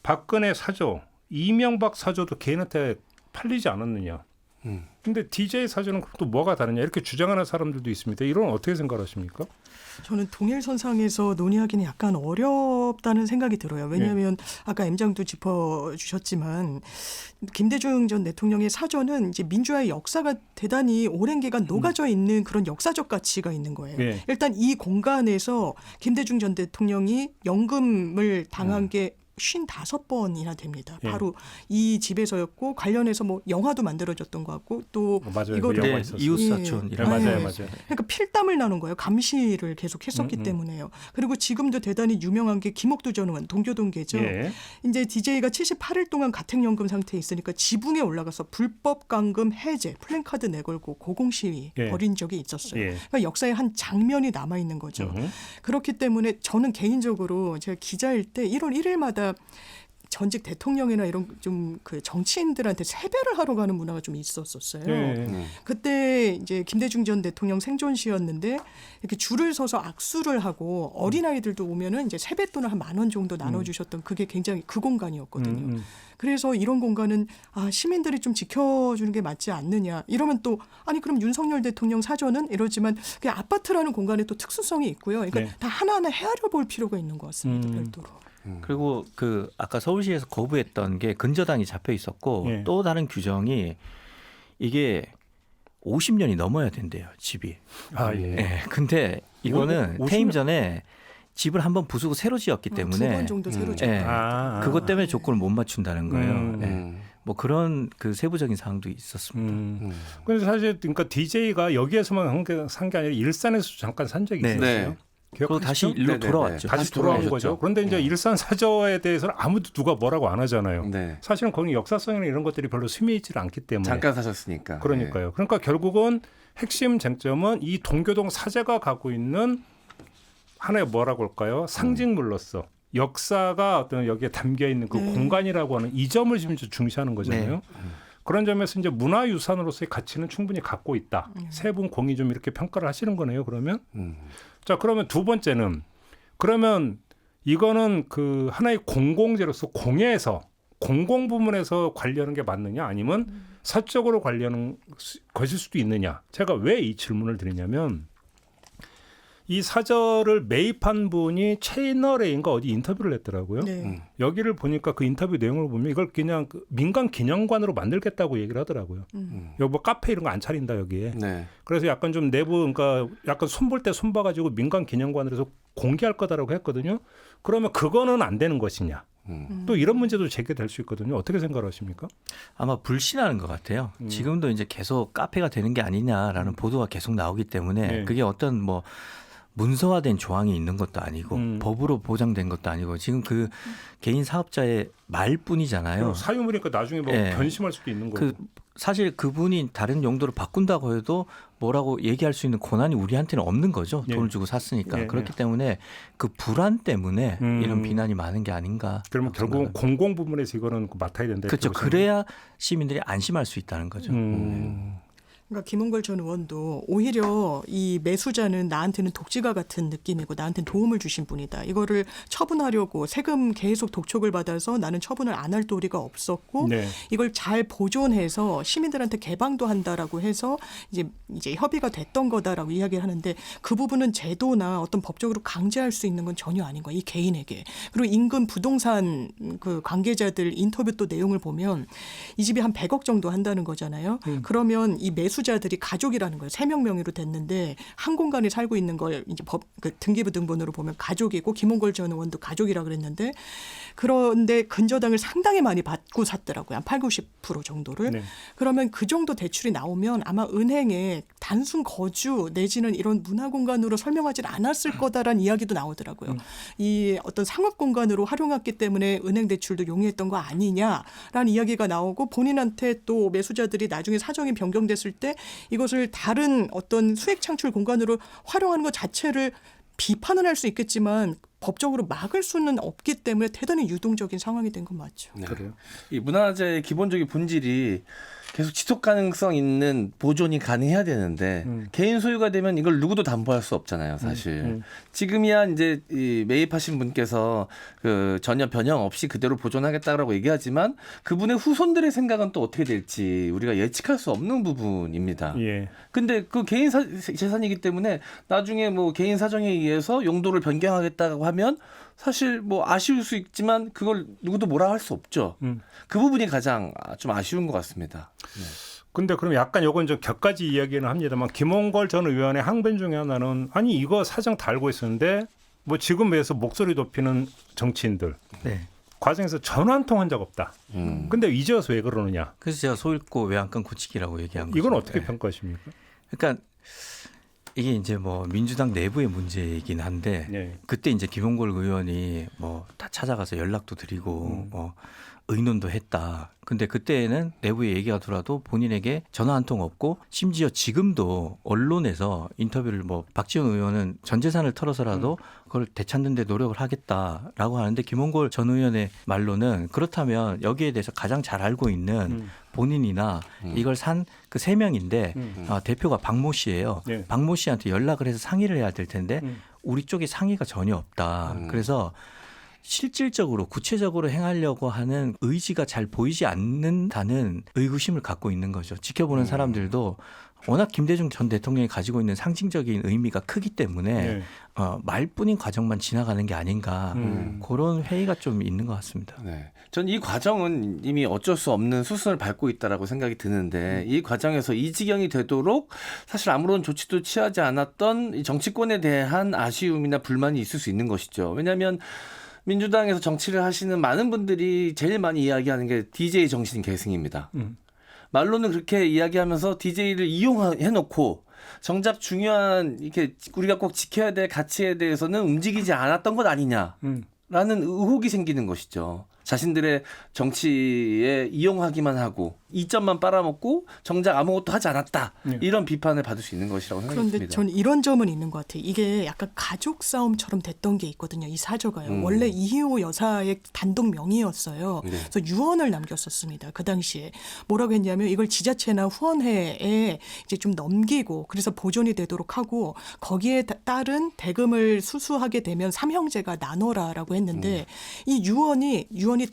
박근혜 사저, 이명박 사저도 개인한테 팔리지 않았느냐. 근데 DJ 사저는 또 뭐가 다르냐 이렇게 주장하는 사람들도 있습니다. 이런 어떻게 생각하십니까? 저는 동일선상에서 논의하기는 약간 어렵다는 생각이 들어요. 왜냐하면 아까 M장도 짚어주셨지만 김대중 전 대통령의 사저는 이제 민주화의 역사가 대단히 오랜 기간 녹아져 있는 그런 역사적 가치가 있는 거예요. 네. 일단 이 공간에서 김대중 전 대통령이 연금을 당한 게 55번이나 됩니다. 예. 바로 이 집에서였고 관련해서 뭐 영화도 만들어졌던 것 같고 또 맞아요. 이거를 그 영화 있었어요. 이웃사촌이라고 맞아요. 그러니까 필담을 나눈 거예요. 감시를 계속 했었기 때문에요. 그리고 지금도 대단히 유명한 게 김옥두 전 의원 동교동계죠. 예. 이제 DJ가 78일 동안 가택연금 상태에 있으니까 지붕에 올라가서 불법 감금 해제 플랜카드 내걸고 고공시위 예. 벌인 적이 있었어요. 예. 그러니까 역사의 한 장면이 남아 있는 거죠. 그렇기 때문에 저는 개인적으로 제가 기자일 때 1월 1일마다 전직 대통령이나 이런 좀 그 정치인들한테 세배를 하러 가는 문화가 좀 있었어요. 그때 이제 김대중 전 대통령 생존시였는데 이렇게 줄을 서서 악수를 하고 어린아이들도 오면은 이제 세뱃돈을 한 10,000원 정도 나눠주셨던 그게 굉장히 그 공간이었거든요. 그래서 이런 공간은 시민들이 좀 지켜주는 게 맞지 않느냐. 이러면 또 아니 그럼 윤석열 대통령 사저는 이러지만 그 아파트라는 공간에 또 특수성이 있고요. 그러니까 네. 다 하나하나 헤아려 볼 필요가 있는 것 같습니다. 별도로. 그리고 그 아까 서울시에서 거부했던 게 근저당이 잡혀 있었고 예. 또 다른 규정이 이게 50년이 넘어야 된대요, 집이. 예. 예. 근데 이거는 50년? 퇴임 전에 집을 한번 부수고 새로 지었기 때문에 2번 정도 새로 지었다. 예. 그것 때문에 조건을 못 맞춘다는 거예요. 예. 뭐 그런 그 세부적인 사항도 있었습니다. 그래서 사실 그러니까 DJ가 여기에서만 산 게 아니라 일산에서 잠깐 산 적이 네. 있었어요. 네. 그리고 다시 기억하시죠? 일로 네네네. 돌아왔죠. 다시 돌아온 거죠. 그런데 이제 일산 사저에 대해서는 아무도 누가 뭐라고 안 하잖아요. 네. 사실은 거기 역사성이나 이런 것들이 별로 스며있지 않기 때문에. 잠깐 사셨으니까. 그러니까요. 그러니까 결국은 핵심 쟁점은 이 동교동 사제가 갖고 있는 하나의 뭐라고 할까요? 상징물로서 역사가 어떤 여기에 담겨 있는 그 공간이라고 하는 이 점을 지금 중시하는 거잖아요. 네. 그런 점에서 이제 문화유산으로서의 가치는 충분히 갖고 있다. 세 분 공이 좀 이렇게 평가를 하시는 거네요. 그러면 자 그러면 두 번째는 그러면 이거는 그 하나의 공공재로서 공예에서 공공 부문에서 관리하는 게 맞느냐 아니면 사적으로 관리하는 것일 수도 있느냐. 제가 왜 이 질문을 드리냐면 이 사절을 매입한 분이 채널A인가 어디 인터뷰를 했더라고요. 네. 여기를 보니까 그 인터뷰 내용을 보면 이걸 그냥 그 민간 기념관으로 만들겠다고 얘기를 하더라고요. 여기 뭐 카페 이런 거 안 차린다 여기에. 네. 그래서 약간 좀 내부 그러니까 약간 손볼 때 손봐가지고 민간 기념관으로 해서 공개할 거다라고 했거든요. 그러면 그거는 안 되는 것이냐. 또 이런 문제도 제기될 수 있거든요. 어떻게 생각하십니까? 아마 불신하는 것 같아요. 지금도 이제 계속 카페가 되는 게 아니냐라는 보도가 계속 나오기 때문에 네. 그게 어떤 뭐 문서화된 조항이 있는 것도 아니고 법으로 보장된 것도 아니고 지금 그 개인 사업자의 말뿐이잖아요. 사유물이니까 나중에 뭐 네. 변심할 수도 있는 거고. 그 사실 그분이 다른 용도로 바꾼다고 해도 뭐라고 얘기할 수 있는 권한이 우리한테는 없는 거죠. 예. 돈을 주고 샀으니까. 예. 그렇기 때문에 그 불안 때문에 이런 비난이 많은 게 아닌가. 그러면 결국은 공공 부문에서 이거는 맡아야 된다. 그렇죠. 그래야 시민들이 안심할 수 있다는 거죠. 그러니까 김홍걸 전 의원도 오히려 이 매수자는 나한테는 독지가 같은 느낌이고 나한테는 도움을 주신 분이다. 이거를 처분하려고 세금 계속 독촉을 받아서 나는 처분을 안 할 도리가 없었고 네. 이걸 잘 보존해서 시민들한테 개방도 한다라고 해서 이제 협의가 됐던 거다라고 이야기를 하는데 그 부분은 제도나 어떤 법적으로 강제할 수 있는 건 전혀 아닌 거야. 이 개인에게. 그리고 인근 부동산 그 관계자들 인터뷰 또 내용을 보면 이 집이 한 100억 정도 한다는 거잖아요. 그러면 이 매수자들이 가족이라는 거예요. 3명 명의로 됐는데 한 공간에 살고 있는 걸 이제 그 등기부 등본으로 보면 가족이고 김홍걸 전 의원도 가족이라 그랬는데 그런데 근저당을 상당히 많이 받고 샀더라고요. 한 80-90% 정도를. 네. 그러면 그 정도 대출이 나오면 아마 은행에 단순 거주 내지는 이런 문화공간으로 설명하지 않았을 거다라는 이야기도 나오더라고요. 이 어떤 상업공간으로 활용했기 때문에 은행 대출도 용이했던 거 아니냐라는 이야기가 나오고 본인한테 또 매수자들이 나중에 사정이 변경됐을 때 이것을 다른 어떤 수익 창출 공간으로 활용하는 것 자체를 비판은 할 수 있겠지만 법적으로 막을 수는 없기 때문에 대단히 유동적인 상황이 된 건 맞죠. 네. 그래요. 이 문화재의 기본적인 본질이 계속 지속 가능성 있는 보존이 가능해야 되는데 개인 소유가 되면 이걸 누구도 담보할 수 없잖아요, 사실. 지금이야 이제 이 매입하신 분께서 그 전혀 변형 없이 그대로 보존하겠다라고 얘기하지만 그분의 후손들의 생각은 또 어떻게 될지 우리가 예측할 수 없는 부분입니다. 예. 근데 그 개인 재산이기 때문에 나중에 뭐 개인 사정에 의해서 용도를 변경하겠다고 하면 사실 뭐 아쉬울 수 있지만 그걸 누구도 뭐라 할 수 없죠. 그 부분이 가장 좀 아쉬운 것 같습니다. 네. 근데 그럼 약간 요건 좀 격가지 이야기는 합니다만 김홍걸 전 의원의 항변 중에 하나는 아니 이거 사정 다 알고 있었는데 뭐 지금 위해서 목소리 높이는 정치인들 네. 과정에서 전화 한 통 한 적 없다. 근데 이제 와서 왜 그러느냐. 그래서 제가 소 읽고 외양간 고치기라고 얘기한 거죠. 이건 어떻게 네. 평가하십니까? 그러니까 이게 이제 뭐 민주당 내부의 문제이긴 한데 네. 그때 이제 김홍걸 의원이 뭐 다 찾아가서 연락도 드리고 의논도 했다. 근데 그때는 내부에 얘기가 돌아도 본인에게 전화 한 통 없고 심지어 지금도 언론에서 인터뷰를 뭐 박지원 의원은 전 재산을 털어서라도 그걸 되찾는 데 노력을 하겠다라고 하는데 김홍걸 전 의원의 말로는 그렇다면 여기에 대해서 가장 잘 알고 있는 본인이나 이걸 산 그 3명인데 대표가 박모 씨예요. 네. 박모 씨한테 연락을 해서 상의를 해야 될 텐데 우리 쪽에 상의가 전혀 없다. 그래서 실질적으로 구체적으로 행하려고 하는 의지가 잘 보이지 않는다는 의구심을 갖고 있는 거죠. 지켜보는 사람들도 워낙 김대중 전 대통령이 가지고 있는 상징적인 의미가 크기 때문에 네. 말뿐인 과정만 지나가는 게 아닌가 그런 회의가 좀 있는 것 같습니다. 네. 전 이 과정은 이미 어쩔 수 없는 수순을 밟고 있다라고 생각이 드는데 이 과정에서 이 지경이 되도록 사실 아무런 조치도 취하지 않았던 이 정치권에 대한 아쉬움이나 불만이 있을 수 있는 것이죠. 왜냐하면 민주당에서 정치를 하시는 많은 분들이 제일 많이 이야기하는 게 DJ 정신 계승입니다. 말로는 그렇게 이야기하면서 DJ를 이용해놓고 정작 중요한 이렇게 우리가 꼭 지켜야 될 가치에 대해서는 움직이지 않았던 것 아니냐라는 의혹이 생기는 것이죠. 자신들의 정치에 이용하기만 하고 이점만 빨아먹고 정작 아무것도 하지 않았다. 이런 비판을 받을 수 있는 것이라고 생각합니다. 그런데 저는 이런 점은 있는 것 같아요. 이게 약간 가족 싸움처럼 됐던 게 있거든요. 이 사저가요. 원래 이희호 여사의 단독 명의였어요. 네. 그래서 유언을 남겼었습니다. 그 당시에 뭐라고 했냐면 이걸 지자체나 후원회에 이제 좀 넘기고 그래서 보존이 되도록 하고 거기에 따른 대금을 수수하게 되면 삼형제가 나눠라라고 했는데 이 유언이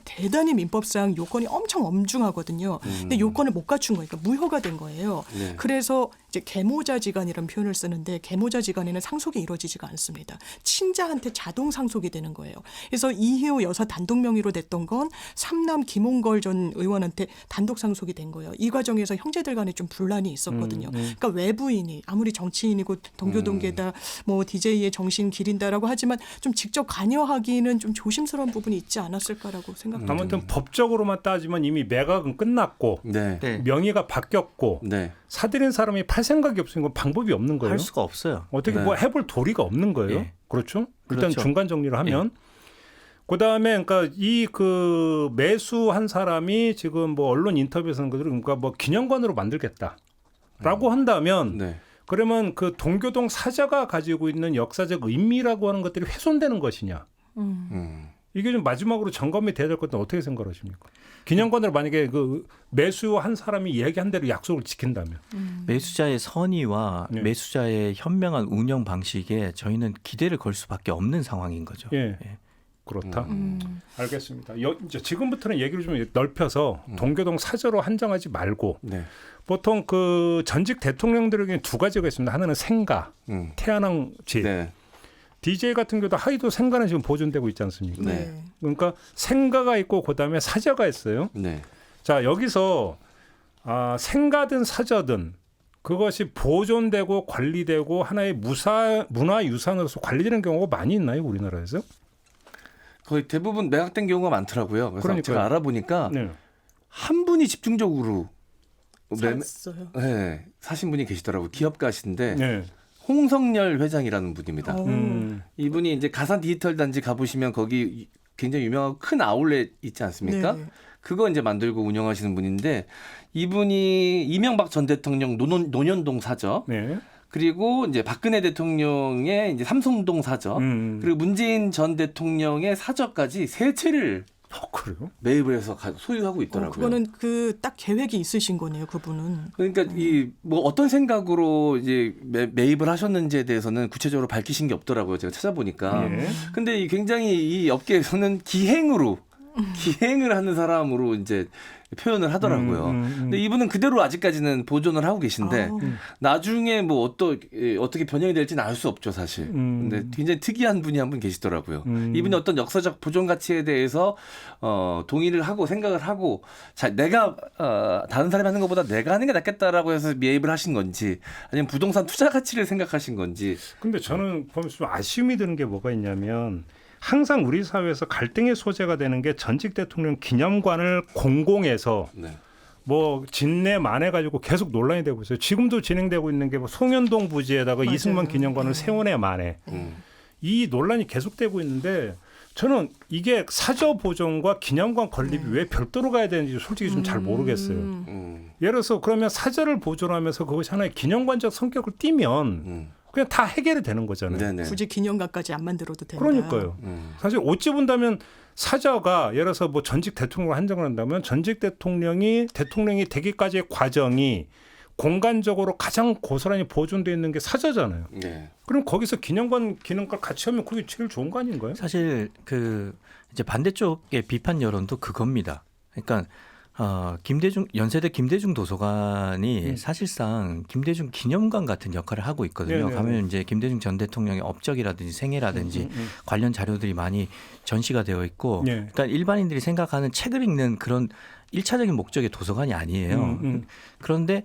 대단히 민법상 요건이 엄청 엄중하거든요. 근데 요건을 못 갖춘 거니까 무효가 된 거예요. 네. 그래서 이제 계모자지간이라는 표현을 쓰는데 계모자지간에는 상속이 이루어지지가 않습니다. 친자한테 자동 상속이 되는 거예요. 그래서 이희호 여사 단독 명의로 됐던 건 삼남 김홍걸 전 의원한테 단독 상속이 된 거예요. 이 과정에서 형제들 간에 좀 분란이 있었거든요. 그러니까 외부인이 아무리 정치인이고 동교동계다 뭐 DJ의 정신 기린다라고 하지만 좀 직접 관여하기는 좀 조심스러운 부분이 있지 않았을까라고 생각합니다. 아무튼 법적으로만 따지면 이미 매각은 끝났고 네. 명의가 바뀌었고 네. 사들인 사람이 팔 생각이 없으니까 방법이 없는 거예요. 할 수가 없어요. 어떻게 네. 뭐 해볼 도리가 없는 거예요. 예. 그렇죠? 일단 그렇죠. 중간 정리를 하면 그다음에 그러니까 이 그 매수한 사람이 지금 뭐 언론 인터뷰에서는 그러니까 뭐 기념관으로 만들겠다라고 한다면 네. 그러면 그 동교동 사저가 가지고 있는 역사적 의미라고 하는 것들이 훼손되는 것이냐? 이게 좀 마지막으로 점검이 돼야 될 것은 어떻게 생각하십니까? 기념관을 만약에 그 매수한 사람이 이야기한 대로 약속을 지킨다면 매수자의 선의와 네. 매수자의 현명한 운영 방식에 저희는 기대를 걸 수밖에 없는 상황인 거죠. 예. 그렇다. 알겠습니다. 이제 지금부터는 얘기를 좀 넓혀서 동교동 사저로 한정하지 말고 네. 보통 그 전직 대통령들에게 두 가지가 있습니다. 하나는 생가, 태안왕제. 네. DJ 같은 경우도 하이도 생가는 지금 보존되고 있지 않습니까? 네. 그러니까 생가가 있고 그다음에 사저가 있어요. 네. 자 여기서 생가든 사저든 그것이 보존되고 관리되고 하나의 문화유산으로서 관리되는 경우가 많이 있나요, 우리나라에서? 거의 대부분 매각된 경우가 많더라고요. 그래서 그러니까요. 제가 알아보니까 네. 한 분이 집중적으로 샀어요. 네, 사신 분이 계시더라고요. 기업가신데 네. 홍성열 회장이라는 분입니다. 오. 이분이 이제 가산 디지털 단지 가보시면 거기 굉장히 유명한 큰 아울렛 있지 않습니까? 네. 그거 이제 만들고 운영하시는 분인데 이분이 이명박 전 대통령 논현동 사저, 네. 그리고 이제 박근혜 대통령의 이제 삼성동 사저, 그리고 문재인 전 대통령의 사저까지 세 채를 그래요? 매입을 해서 소유하고 있더라고요. 그거는 그 딱 계획이 있으신 거네요, 그분은. 그러니까 이 뭐 어떤 생각으로 이제 매입을 하셨는지에 대해서는 구체적으로 밝히신 게 없더라고요. 제가 찾아보니까. 예. 근데 이 굉장히 이 업계에서는 기행을 하는 사람으로 이제 표현을 하더라고요. 근데 이분은 그대로 아직까지는 보존을 하고 계신데 나중에 뭐 어떻게 변형이 될지는 알 수 없죠, 사실. 근데 굉장히 특이한 분이 한 분 계시더라고요. 이분이 어떤 역사적 보존 가치에 대해서 동의를 하고 생각을 하고 내가 다른 사람이 하는 것보다 내가 하는 게 낫겠다라고 해서 매입을 하신 건지 아니면 부동산 투자 가치를 생각하신 건지. 근데 저는 보면서 좀 아쉬움이 드는 게 뭐가 있냐면 항상 우리 사회에서 갈등의 소재가 되는 게 전직 대통령 기념관을 공공해서 네. 뭐 진내 만해 가지고 계속 논란이 되고 있어요. 지금도 진행되고 있는 게 뭐 송현동 부지에다가 맞아요. 이승만 기념관을 세운에 만해. 이 논란이 계속되고 있는데 저는 이게 사저 보존과 기념관 건립이 왜 별도로 가야 되는지 솔직히 좀 잘 모르겠어요. 예를 들어서 그러면 사저를 보존하면서 그것이 하나의 기념관적 성격을 띠면 그냥 다 해결이 되는 거잖아요. 네네. 굳이 기념관까지 안 만들어도 된다. 그러니까요. 사실 어찌 본다면 사저가 예를 들어서 뭐 전직 대통령을 한정을 한다면 전직 대통령이 되기까지의 과정이 공간적으로 가장 고스란히 보존되어 있는 게 사저잖아요. 네. 그럼 거기서 기념관 기능과 같이 하면 그게 제일 좋은 거 아닌가요? 사실 그 이제 반대쪽의 비판 여론도 그겁니다. 그러니까 연세대 김대중 도서관이 사실상 김대중 기념관 같은 역할을 하고 있거든요. 네네네. 가면 이제 김대중 전 대통령의 업적이라든지 생애라든지 관련 자료들이 많이 전시가 되어 있고, 네. 일단 일반인들이 생각하는 책을 읽는 그런 1차적인 목적의 도서관이 아니에요. 그런데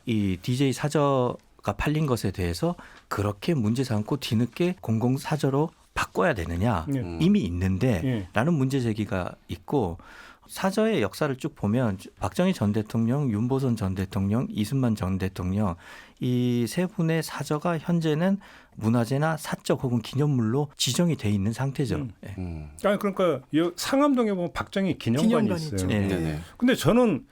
이 DJ 사저가 팔린 것에 대해서 그렇게 문제 삼고 뒤늦게 공공사저로 바꿔야 되느냐, 이미 있는데 라는 문제 제기가 있고, 사저의 역사를 쭉 보면 박정희 전 대통령, 윤보선 전 대통령, 이승만 전 대통령 이 세 분의 사저가 현재는 문화재나 사적 혹은 기념물로 지정이 돼 있는 상태죠. 아니 그러니까 상암동에 보면 박정희 기념관이 있어요. 있죠. 네. 네네. 근데 저는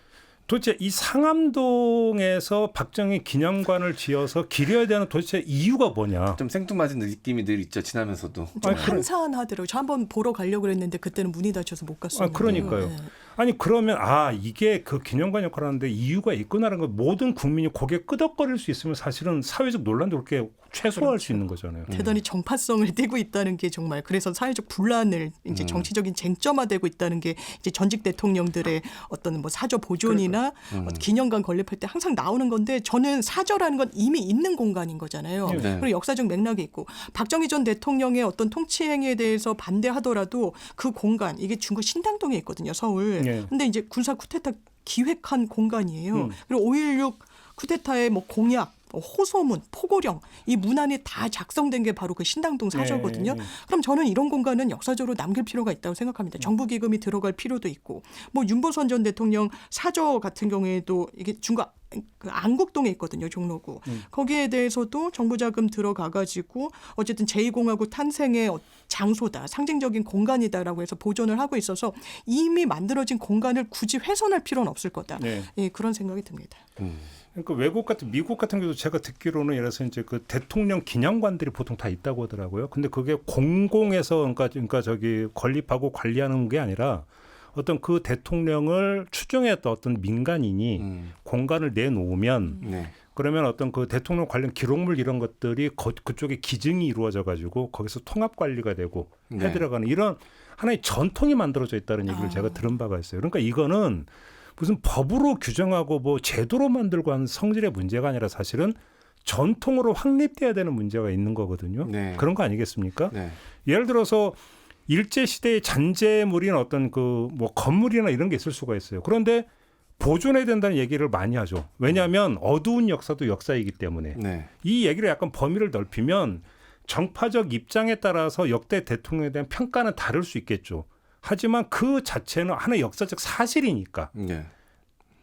도대체 이 상암동에서 박정희 기념관을 지어서 기려야 되는 도대체 이유가 뭐냐? 좀 생뚱맞은 느낌이 늘 있죠. 지나면서도. 좀 한산하더라고요. 저 한번 보러 가려고 그랬는데 그때는 문이 닫혀서 못 갔었는데. 그러니까요. 네. 아니 그러면 이게 그 기념관 역할을 하는데 이유가 있구나라는 걸 모든 국민이 고개 끄덕거릴 수 있으면 사실은 사회적 논란도 그렇게 최소화할 수 있는 거잖아요. 대단히 정파성을 띠고 있다는 게 정말 그래서 사회적 분란을 이제 정치적인 쟁점화되고 있다는 게 이제 전직 대통령들의 어떤 뭐 사저 보존이나 기념관 건립할 때 항상 나오는 건데 저는 사저라는 건 이미 있는 공간인 거잖아요. 네. 그리고 역사적 맥락이 있고 박정희 전 대통령의 어떤 통치 행위에 대해서 반대하더라도 그 공간 이게 중국 신당동에 있거든요. 서울. 네. 근데 이제 군사 쿠데타 기획한 공간이에요. 그리고 5.16 쿠데타의 뭐 공약 호소문, 포고령 이 문안이 다 작성된 게 바로 그 신당동 사저거든요. 그럼 저는 이런 공간은 역사적으로 남길 필요가 있다고 생각합니다. 정부 기금이 들어갈 필요도 있고 뭐 윤보선 전 대통령 사저 같은 경우에도 이게 중국 그 안국동에 있거든요. 종로구. 거기에 대해서도 정부 자금 들어가가지고 어쨌든 제2공화국 탄생의 장소다. 상징적인 공간이다라고 해서 보존을 하고 있어서 이미 만들어진 공간을 굳이 훼손할 필요는 없을 거다. 예, 그런 생각이 듭니다. 그러니까 외국 같은 미국 같은 경우도 제가 듣기로는 예를 들어서 이제 그 대통령 기념관들이 보통 다 있다고 하더라고요. 근데 그게 공공에서 그러니까 저기 건립하고 관리하는 게 아니라 어떤 그 대통령을 추종했던 어떤 민간인이 공간을 내놓으면 그러면 어떤 그 대통령 관련 기록물 이런 것들이 그쪽에 기증이 이루어져 가지고 거기서 통합 관리가 되고 해 들어가는 이런 하나의 전통이 만들어져 있다는 얘기를 제가 들은 바가 있어요. 그러니까 이거는 무슨 법으로 규정하고 뭐 제도로 만들고 하는 성질의 문제가 아니라 사실은 전통으로 확립돼야 되는 문제가 있는 거거든요. 그런 거 아니겠습니까? 예를 들어서 일제시대의 잔재물인 어떤 그 뭐 건물이나 이런 게 있을 수가 있어요. 그런데 보존해야 된다는 얘기를 많이 하죠. 왜냐하면 어두운 역사도 역사이기 때문에 이 얘기를 약간 범위를 넓히면 정파적 입장에 따라서 역대 대통령에 대한 평가는 다를 수 있겠죠. 하지만 그 자체는 하나의 역사적 사실이니까.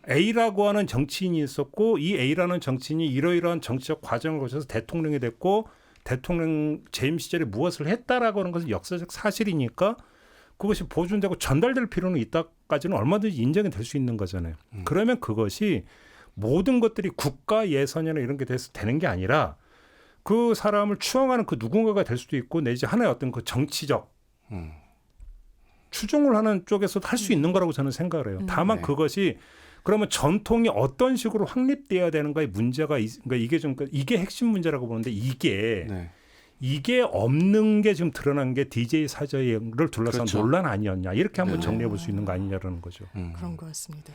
A라고 하는 정치인이 있었고 이 A라는 정치인이 이러이러한 정치적 과정을 거쳐서 대통령이 됐고 대통령 재임 시절에 무엇을 했다라고 하는 것은 역사적 사실이니까 그것이 보존되고 전달될 필요는 있다까지는 얼마든지 인정이 될 수 있는 거잖아요. 그러면 그것이 모든 것들이 국가 예산이나 이런 게 돼서 되는 게 아니라 그 사람을 추앙하는 그 누군가가 될 수도 있고 내지 하나의 어떤 그 정치적 추종을 하는 쪽에서도 할 수 있는 거라고 저는 생각을 해요. 다만 그것이 그러면 전통이 어떤 식으로 확립돼야 되는가의 문제가 그러니까 이게 핵심 문제라고 보는데 이게 없는 게 지금 드러난 게 DJ 사저를 둘러싼 논란 아니었냐 이렇게 한번 정리해 볼 수 있는 거 아니냐라는 거죠. 그런 것 같습니다.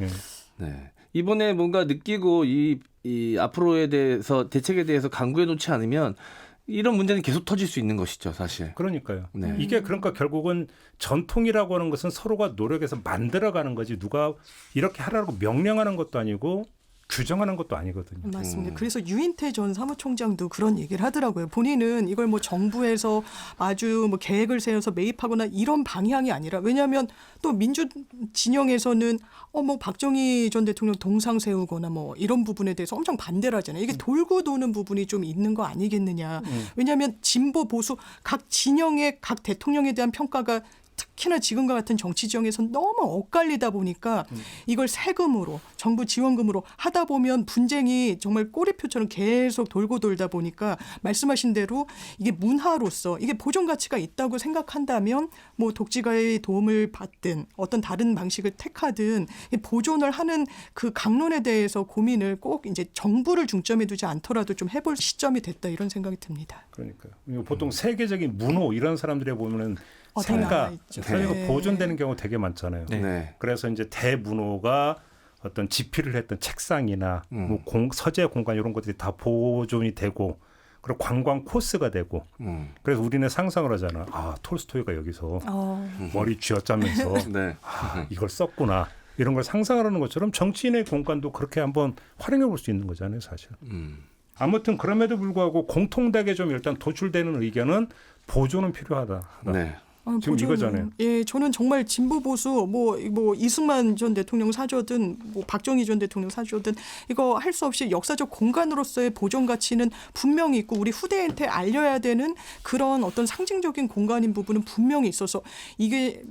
이번에 뭔가 느끼고 이 앞으로에 대해서 대책에 대해서 강구해 놓지 않으면 이런 문제는 계속 터질 수 있는 것이죠, 사실. 그러니까요. 이게 그러니까 결국은 전통이라고 하는 것은 서로가 노력해서 만들어가는 거지 누가 이렇게 하라고 명령하는 것도 아니고 규정하는 것도 아니거든요. 맞습니다. 그래서 유인태 전 사무총장도 그런 얘기를 하더라고요. 본인은 이걸 뭐 정부에서 아주 뭐 계획을 세워서 매입하거나 이런 방향이 아니라 왜냐하면 또 민주 진영에서는 뭐 박정희 전 대통령 동상 세우거나 뭐 이런 부분에 대해서 엄청 반대를 하잖아요. 이게 돌고 도는 부분이 좀 있는 거 아니겠느냐. 왜냐하면 진보 보수 각 진영의 각 대통령에 대한 평가가 특히나 지금과 같은 정치 지형에서 너무 엇갈리다 보니까 이걸 세금으로 정부 지원금으로 하다 보면 분쟁이 정말 꼬리표처럼 계속 돌고 돌다 보니까 말씀하신 대로 이게 문화로서 이게 보존 가치가 있다고 생각한다면 뭐 독지가의 도움을 받든 어떤 다른 방식을 택하든 보존을 하는 그 강론에 대해서 고민을 꼭 이제 정부를 중점에 두지 않더라도 좀 해볼 시점이 됐다 이런 생각이 듭니다. 그러니까요. 보통 세계적인 문호 이런 사람들이 보면은 생각, 사회가 보존되는 경우 되게 많잖아요. 그래서 이제 대문호가 어떤 집필을 했던 책상이나 뭐 서재 공간 이런 것들이 다 보존이 되고 그리고 관광 코스가 되고 그래서 우리는 상상을 하잖아. 톨스토이가 여기서 머리 쥐어짜면서 이걸 썼구나. 이런 걸 상상하는 것처럼 정치인의 공간도 그렇게 한번 활용해 볼 수 있는 거잖아요, 사실. 아무튼 그럼에도 불구하고 공통되게 좀 일단 도출되는 의견은 보존은 필요하다. 지금 이거잖아요. 예, 저는 정말 진보 보수 뭐 이승만 전 대통령 사저든 뭐 박정희 전 대통령 사저든 이거 할 수 없이 역사적 공간으로서의 보존 가치는 분명히 있고 우리 후대한테 알려야 되는 그런 어떤 상징적인 공간인 부분은 분명히 있어서 이게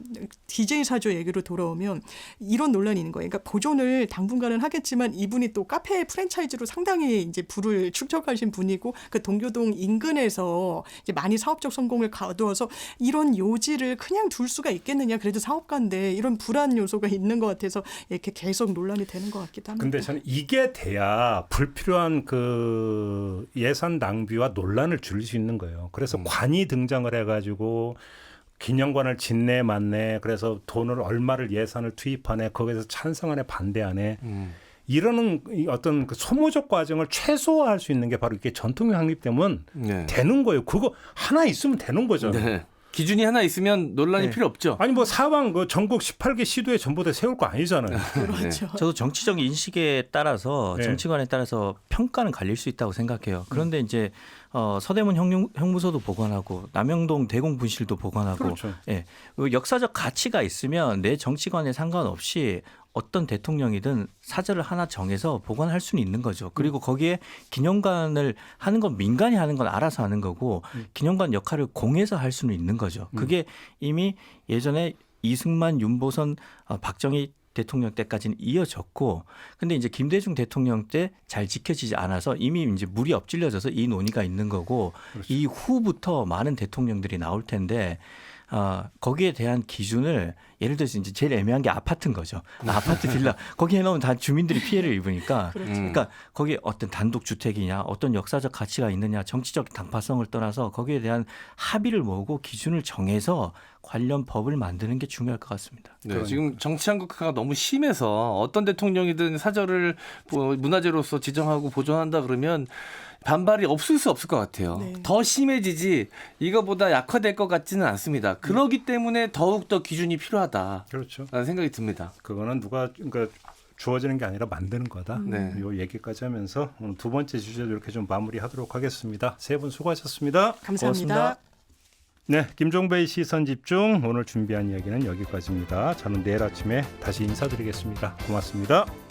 DJ 사저 얘기로 돌아오면 이런 논란이 있는 거예요. 그러니까 보존을 당분간은 하겠지만 이분이 또 카페 프랜차이즈로 상당히 이제 부를 축적하신 분이고 그 동교동 인근에서 이제 많이 사업적 성공을 거두어서 이런 요지를 그냥 둘 수가 있겠느냐. 그래도 사업가인데 이런 불안 요소가 있는 것 같아서 이렇게 계속 논란이 되는 것 같기도 합니다. 근데 저는 이게 돼야 불필요한 그 예산 낭비와 논란을 줄일 수 있는 거예요. 그래서 관이 등장을 해가지고 기념관을 짓네 맞네. 그래서 돈을 얼마를 예산을 투입하네. 거기에서 찬성하네 반대하네. 이러는 어떤 그 소모적 과정을 최소화할 수 있는 게 바로 이게 전통이 확립되면 되는 거예요. 그거 하나 있으면 되는 거잖아요. 네. 기준이 하나 있으면 논란이 필요 없죠. 아니 뭐 사방 그 전국 18개 시도에 전부 다 세울 거 아니잖아요. 그렇죠. 저도 정치적 인식에 따라서 정치관에 따라서 평가는 갈릴 수 있다고 생각해요. 그런데 이제 서대문 형무소도 보관하고 남영동 대공분실도 보관하고 그렇죠. 예. 역사적 가치가 있으면 내 정치관에 상관없이 어떤 대통령이든 사절을 하나 정해서 보관할 수는 있는 거죠. 그리고 거기에 기념관을 하는 건 민간이 하는 건 알아서 하는 거고 기념관 역할을 공에서 할 수는 있는 거죠. 그게 이미 예전에 이승만, 윤보선, 박정희 대통령 때까지는 이어졌고 근데 이제 김대중 대통령 때 잘 지켜지지 않아서 이미 이제 물이 엎질려져서 이 논의가 있는 거고 그렇죠. 이후부터 많은 대통령들이 나올 텐데 거기에 대한 기준을 예를 들어서 이제 제일 애매한 게 아파트인 거죠. 아파트 빌라 거기에 넣으면 다 주민들이 피해를 입으니까 그러니까 거기에 어떤 단독 주택이냐 어떤 역사적 가치가 있느냐 정치적 당파성을 떠나서 거기에 대한 합의를 모으고 기준을 정해서 관련 법을 만드는 게 중요할 것 같습니다. 네, 지금 정치 한국화가 너무 심해서 어떤 대통령이든 사절을 문화재로서 지정하고 보존한다 그러면 반발이 없을 수 없을 것 같아요. 네. 더 심해지지 이거보다 약화될 것 같지는 않습니다. 그렇기 때문에 더욱더 기준이 필요하다. 그렇죠. 라는 생각이 듭니다. 그거는 누가 그러니까 주어지는 게 아니라 만드는 거다. 네. 요 얘기까지 하면서 오늘 두 번째 주제도 이렇게 좀 마무리하도록 하겠습니다. 세 분 수고하셨습니다. 감사합니다. 고맙습니다. 네, 김종배의 시선집중 오늘 준비한 이야기는 여기까지입니다. 저는 내일 아침에 다시 인사드리겠습니다. 고맙습니다.